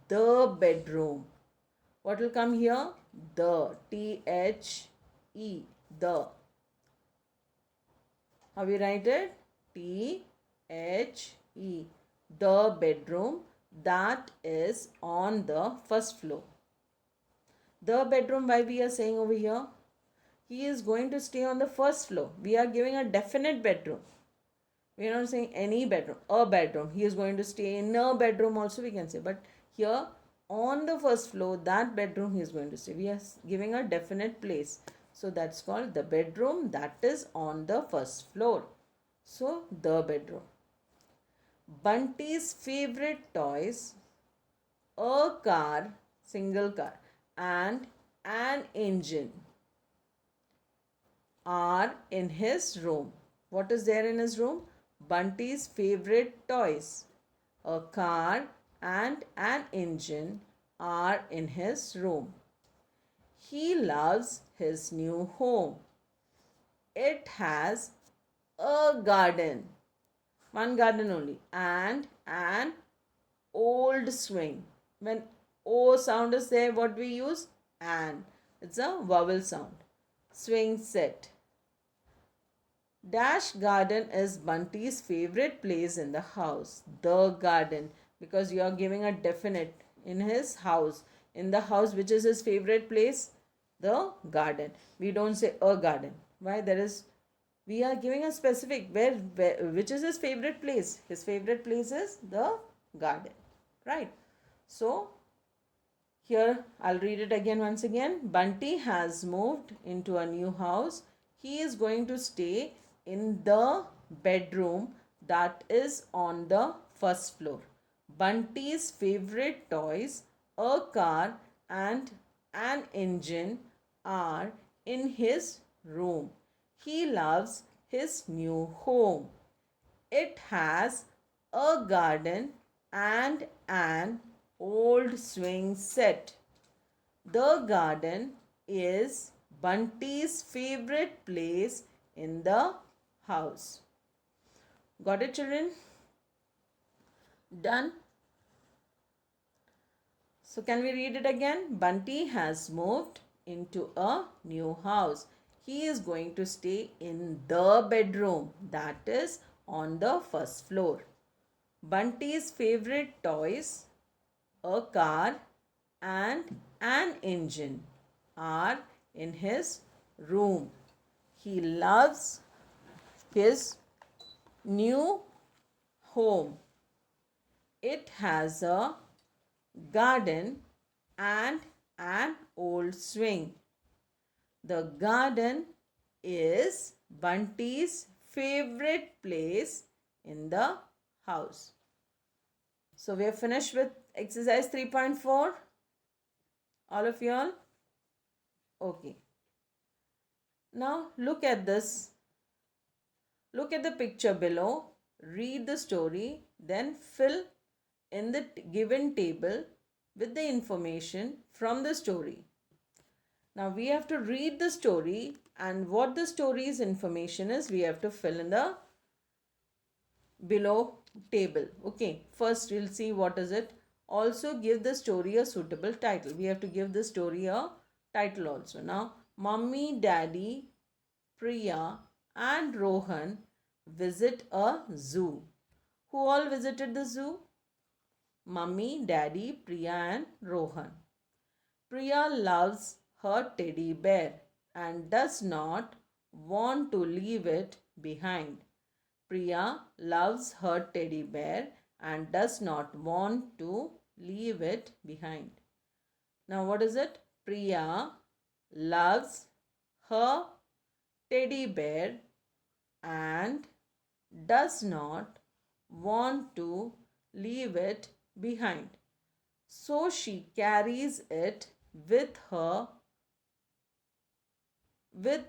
the bedroom. What will come here? The. T-H-E. The. How we write it? T-H-E. The bedroom that is on the first floor. The bedroom, why we are saying over here? He is going to stay on the first floor. We are giving a definite bedroom. We are not saying any bedroom, a bedroom. He is going to stay in a bedroom also we can say. But here on the first floor, that bedroom he is going to stay. We are giving a definite place. So that's called the bedroom that is on the first floor. So the bedroom. Bunty's favorite toys, a car, single car, and an engine are in his room. What is there in his room? Bunty's favorite toys, a car and an engine are in his room. He loves his new home. It has a garden, one garden only, and an old swing. When O sound is there, what we use? An. It's a vowel sound. Swing set. Dash garden is Bunty's favorite place in the house. The garden. Because you are giving a definite in his house. In the house, which is his favorite place? The garden. We don't say a garden. Why? We are giving a specific which is his favorite place. His favorite place is the garden. Right? So, here I'll read it again once again. Bunty has moved into a new house. He is going to stay in the bedroom that is on the first floor. Bunty's favorite toys, a car and an engine are in his room. He loves his new home. It has a garden and an old swing set. The garden is Bunty's favorite place in the house. Got it, children? Done? So can we read it again? Bunty has moved into a new house. He is going to stay in the bedroom that is on the first floor. Bunty's favorite toys, a car and an engine are in his room. He loves his new home. It has a garden and an old swing. The garden is Bunty's favorite place in the house. So we have finished with exercise 3.4. All of you all. Okay. Now look at this. Look at the picture below. Read the story. Then fill in the given table with the information from the story. Now we have to read the story, and what the story's information is, we have to fill in the below table. Okay, first we'll see what is it. Also give the story a suitable title. We have to give the story a title also. Now, Mummy, Daddy, Priya and Rohan visit a zoo. Who all visited the zoo? Mummy, Daddy, Priya and Rohan. Priya loves her teddy bear and does not want to leave it behind. Priya loves her teddy bear and does not want to leave it behind. Now, what is it? Priya loves her teddy bear and does not want to leave it behind. So she carries it with her with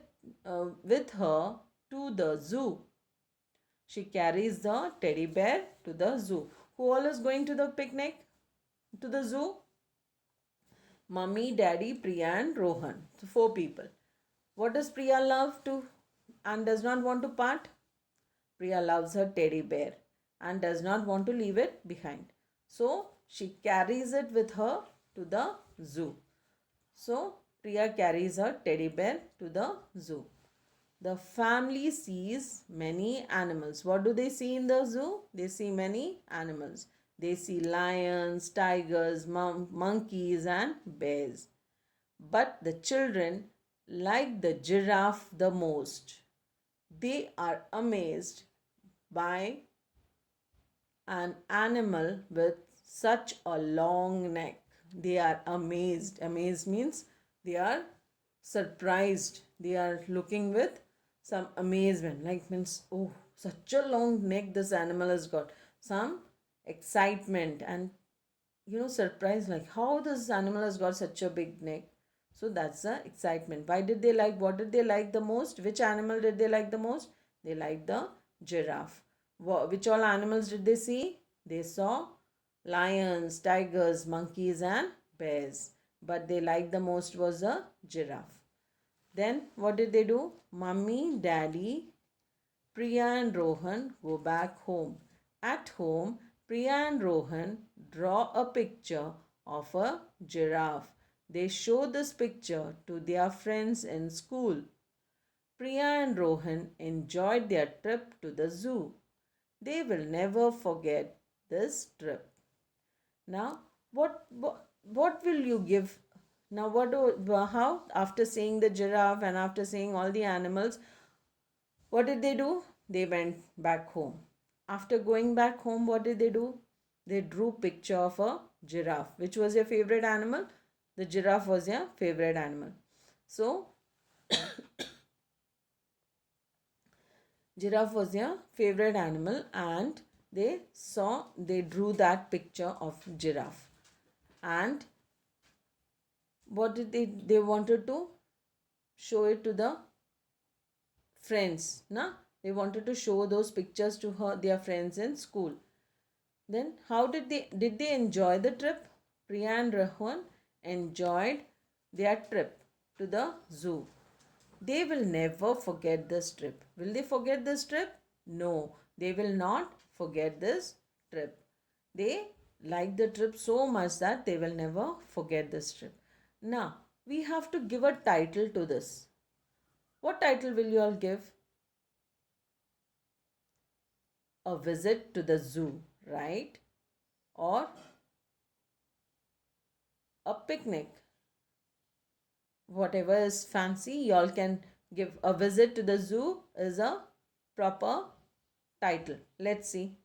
with her to the zoo. She carries the teddy bear to the zoo. Who all is going to the picnic? To the zoo? Mummy, Daddy, Priya and Rohan. So 4 people. What does Priya love to and does not want to part? Priya loves her teddy bear and does not want to leave it behind. So she carries it with her to the zoo. So Priya carries her teddy bear to the zoo. The family sees many animals. What do they see in the zoo? They see many animals. They see lions, tigers, monkeys, and bears. But the children like the giraffe the most. They are amazed by an animal with such a long neck. They are amazed. Amazed means they are surprised. They are looking with some amazement. Like means, oh, such a long neck this animal has got. Some excitement and surprise, like how this animal has got such a big neck. So that's the excitement. Why did they like? What did they like the most? Which animal did they like the most? They liked the giraffe. Which all animals did they see? They saw lions, tigers, monkeys, and bears. But they liked the most was the giraffe. Then what did they do? Mummy, Daddy, Priya and Rohan go back home. At home, Priya and Rohan draw a picture of a giraffe. They show this picture to their friends in school. Priya and Rohan enjoyed their trip to the zoo. They will never forget this trip. Now, what will you give? Now, how after seeing the giraffe and after seeing all the animals, what did they do? They went back home. After going back home, what did they do? They drew picture of a giraffe. Which was your favorite animal? The giraffe was your favorite animal. So, giraffe was their favorite animal and they drew that picture of giraffe. And what did they wanted to show it to the friends, na? They wanted to show those pictures to their friends in school. Then how did they enjoy the trip? Priya and Rohan enjoyed their trip to the zoo. They will never forget this trip. Will they forget this trip? No, they will not forget this trip. They like the trip so much that they will never forget this trip. Now, we have to give a title to this. What title will you all give? A visit to the zoo, right? Or a picnic. Whatever is fancy, y'all can give. A visit to the zoo is a proper title. Let's see.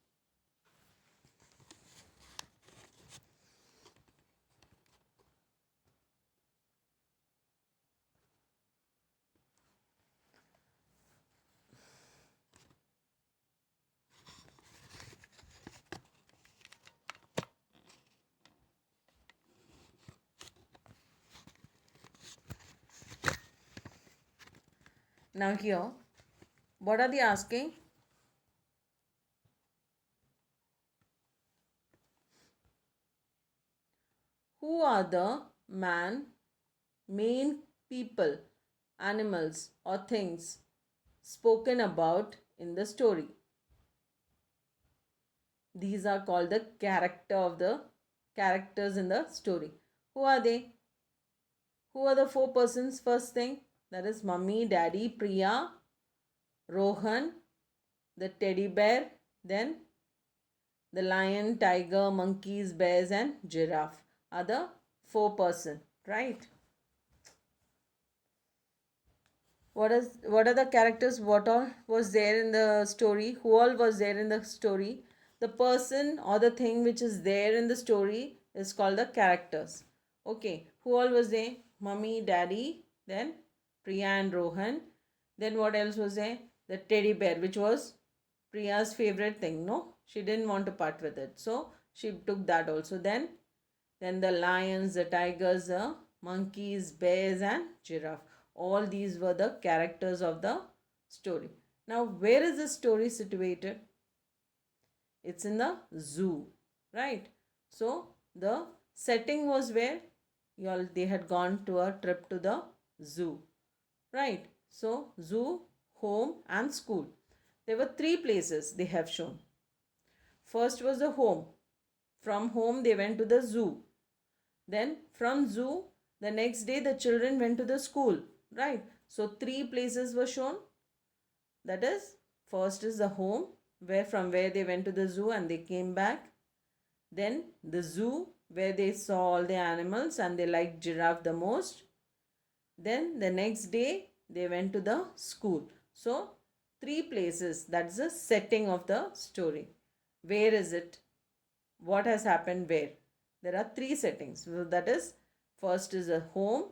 Now here, what are they asking? Who are the main people, animals or things spoken about in the story? These are called the characters in the story. Who are they? Who are the four persons? First thing, that is mummy, daddy, Priya, Rohan, the teddy bear, then the lion, tiger, monkeys, bears, and giraffe are the four person, right? What are the characters? What all was there in the story? Who all was there in the story? The person or the thing which is there in the story is called the characters. Okay, who all was there? Mummy, daddy, then Priya and Rohan. Then what else was there? The teddy bear, which was Priya's favorite thing. No, she didn't want to part with it, so she took that also. Then the lions, the tigers, the monkeys, bears, and giraffe. All these were the characters of the story. Now, where is the story situated? It's in the zoo, right? So, the setting was where they had gone to a trip to the zoo, right? So, zoo, home, and school. There were three places they have shown. First was the home. From home, they went to the zoo. Then from zoo, the next day the children went to the school, right? So three places were shown. That is, first is the home, where from where they went to the zoo and they came back. Then the zoo, where they saw all the animals and they liked giraffe the most. Then the next day they went to the school. So three places. That's the setting of the story. Where is it? What has happened where? There are three settings. So that is, first is a home,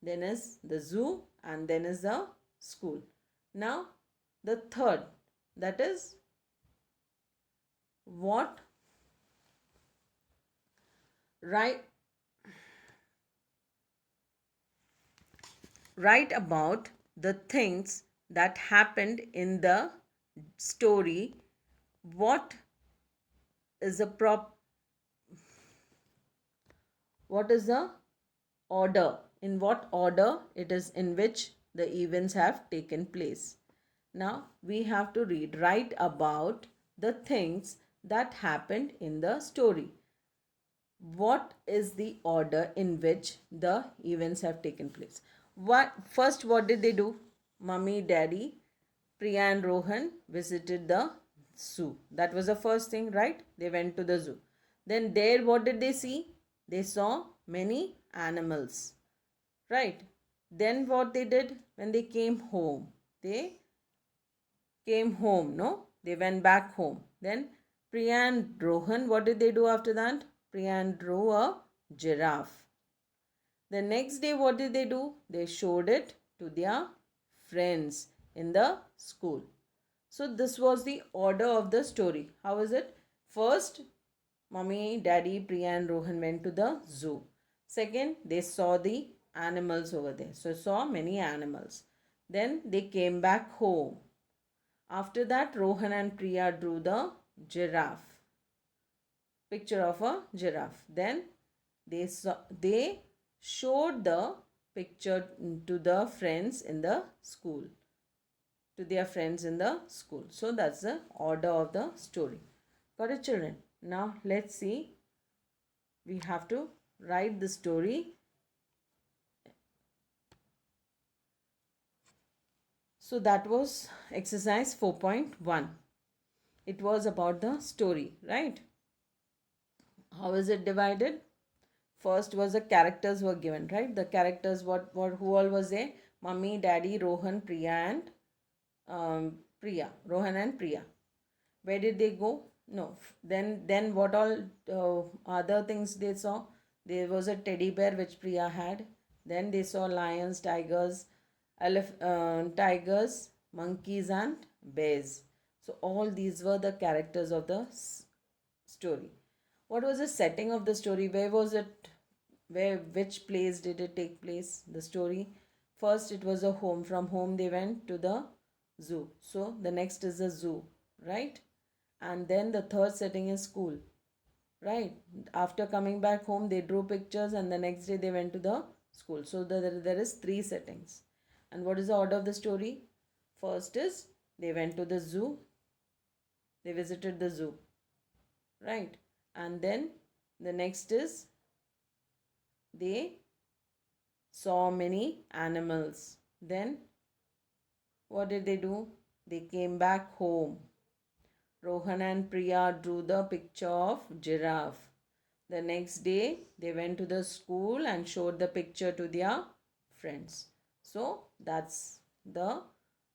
then is the zoo, and then is the school. Now the third, that is what write write about the things that happened in the story. What is the what is the order, in what order it is in which the events have taken place. Now we have to write about the things that happened in the story. What is the order in which the events have taken place? What did they do? Mummy, daddy, Priya and Rohan visited the zoo. That was the first thing, right? They went to the zoo. Then there, what did they see? They saw many animals, right? Then what they did when they came home? They came home, no? They went back home. Then Priya and Rohan, what did they do after that? Priya and drew a giraffe. The next day, what did they do? They showed it to their friends in the school. So, this was the order of the story. How is it? First, Mummy, Daddy, Priya, and Rohan went to the zoo. Second, they saw the animals over there. So, saw many animals. Then they came back home. After that, Rohan and Priya drew the giraffe. Picture of a giraffe. Then they showed the picture to the friends in the school. To their friends in the school. So that's the order of the story. Got it, children? Now let's see. We have to write the story. So that was exercise 4.1. It was about the story, right? How is it divided? First was the characters were given, right? The characters, who all was there? Mummy, Daddy, Rohan, Priya, and Rohan and Priya. Where did they go? No. Then what all other things they saw? There was a teddy bear which Priya had. Then they saw lions, tigers, monkeys, and bears. So all these were the characters of the story. What was the setting of the story? Where was it? Which place did it take place? The story. First it was a home. From home they went to the zoo. So the next is the zoo, right? And then the third setting is school, right? After coming back home they drew pictures and the next day they went to the school. So there is three settings. And what is the order of the story? First is they went to the zoo. They visited the zoo, right? And then the next is they saw many animals. Then what did they do? They came back home. Rohan and Priya drew the picture of giraffe. The next day they went to the school and showed the picture to their friends. So that's the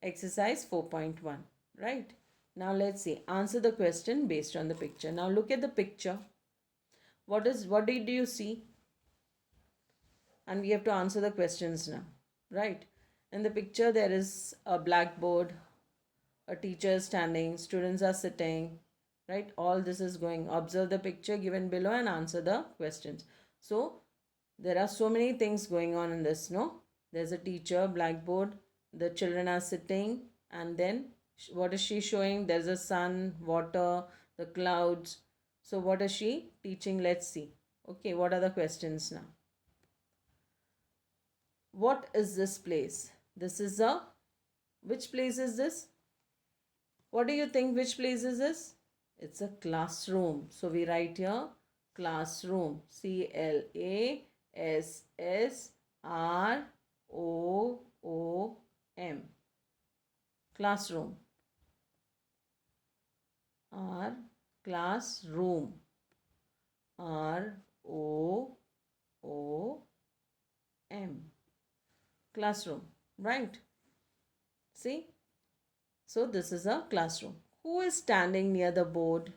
exercise 4.1, right? Now let's see. Answer the question based on the picture. Now look at the picture. What did you see? And we have to answer the questions now, right? In the picture there is a blackboard, a teacher is standing, students are sitting, right? All this is going. Observe the picture given below and answer the questions. So there are so many things going on in this, no? There's a teacher, blackboard, the children are sitting, and then what is she showing? There's a sun, water, the clouds. So what is she teaching? Let's see. Okay, what are the questions now? What is this place? This is a, which place is this? What do you think? Which place is this? It's a classroom. So we write here classroom. Classroom. Classroom. Classroom. ROOM. Classroom, right? See? So this is a classroom. Who is standing near the board?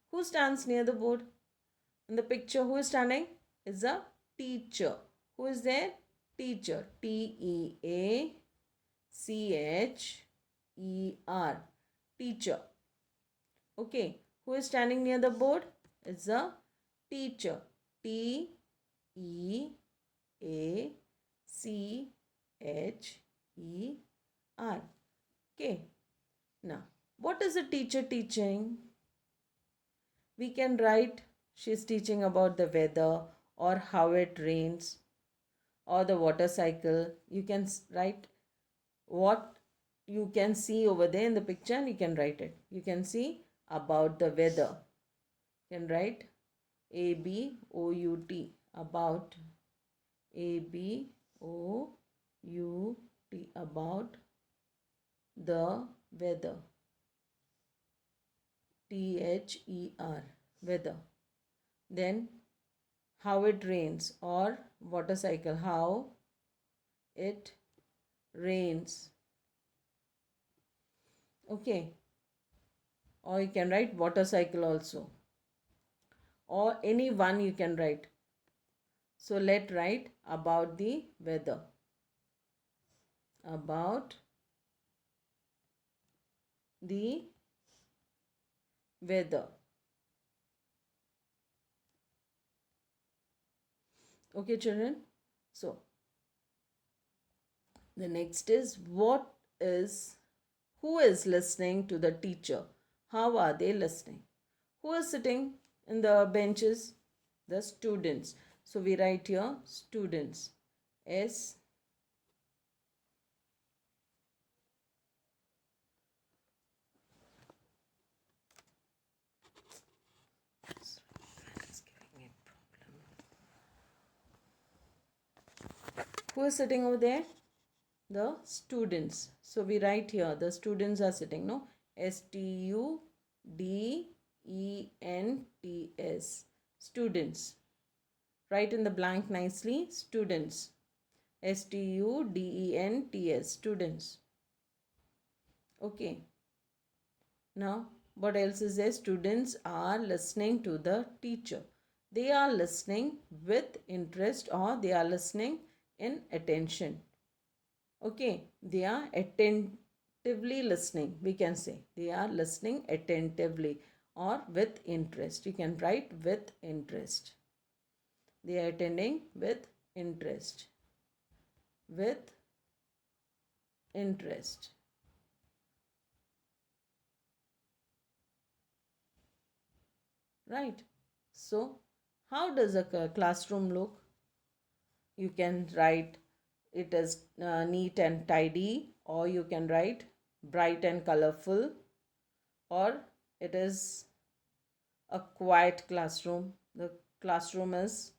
Who stands near the board? In the picture, who is standing? Is a teacher. Who is there? Teacher. TEACHER. Teacher. Okay. Who is standing near the board? It's a teacher. TEACHER. Okay. Now, what is a teacher teaching? We can write she's teaching about the weather or how it rains or the water cycle. You can write what you can see over there in the picture and you can write it. You can see about the weather. You can write ABOUT, about, ABOUT, about the weather. THER, weather. Then how it rains or water cycle, how it rains. Okay. Or you can write water cycle also. Or any one you can write. So let's write about the weather. About the weather. Okay, children. So the next is who is listening to the teacher? How are they listening? Who is sitting in the benches? The students. So we write here students. S Who is sitting over there? The students. So we write here the students are sitting, no? STUDENTS. Students. Write in the blank nicely. Students. STUDENTS. Students. Okay. Now, what else is there? Students are listening to the teacher. They are listening with interest or they are listening in attention. Okay, they are attentively listening. We can say they are listening attentively or with interest. You can write with interest. They are attending with interest. With interest. Right? So, how does a classroom look? You can write it as neat and tidy, or you can write bright and colorful, or it is a quiet classroom. The classroom is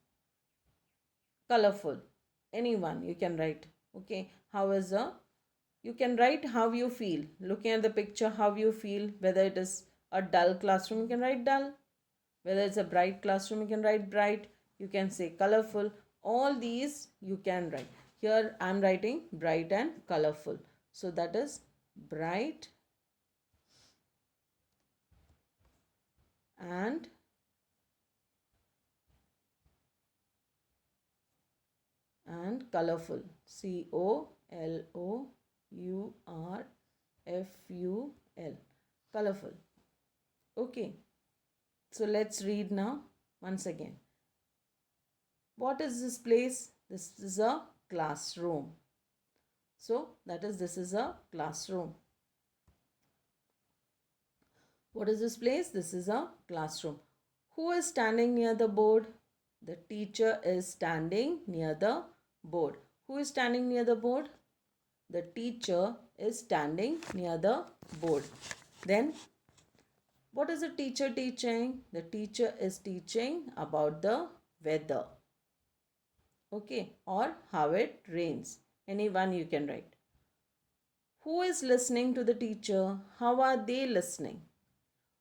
colorful. Anyone you can write. Okay, how is a you can write how you feel. Looking at the picture, how you feel. Whether it is a dull classroom, you can write dull. Whether it's a bright classroom, you can write bright. You can say colorful. All these you can write. Here I am writing bright and colorful. So that is bright and colorful. COLOURFUL. Colorful. Okay. So let's read now once again. What is this place? This is a classroom. So that is, this is a classroom. What is this place? This is a classroom. Who is standing near the board? The teacher is standing near the board. Who is standing near the board? The teacher is standing near the board. Then, what is the teacher teaching? The teacher is teaching about the weather. Okay, or how it rains. Any one you can write. Who is listening to the teacher? How are they listening?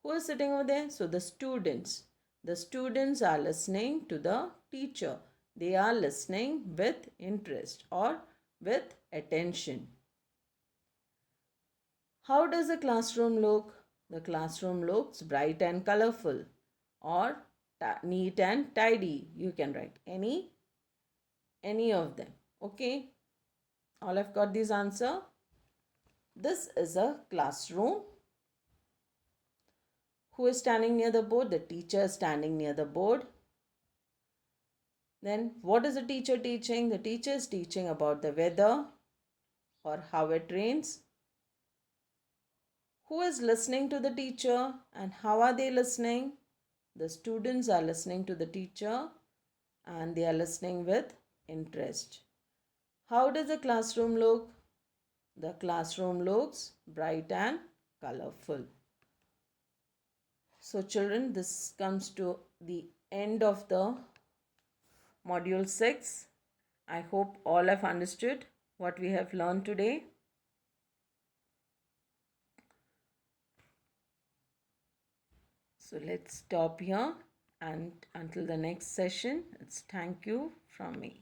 Who is sitting over there? So the students. The students are listening to the teacher. They are listening with interest or with attention. How does the classroom look? The classroom looks bright and colorful or neat and tidy. You can write any of them. Okay. All have got this answer. This is a classroom. Who is standing near the board? The teacher is standing near the board. Then what is the teacher teaching? The teacher is teaching about the weather or how it rains. Who is listening to the teacher and how are they listening? The students are listening to the teacher and they are listening with interest. How does the classroom look? The classroom looks bright and colorful. So children, this comes to the end of the module 6. I hope all have understood what we have learned today. So let's stop here, and until the next session, it's thank you from me.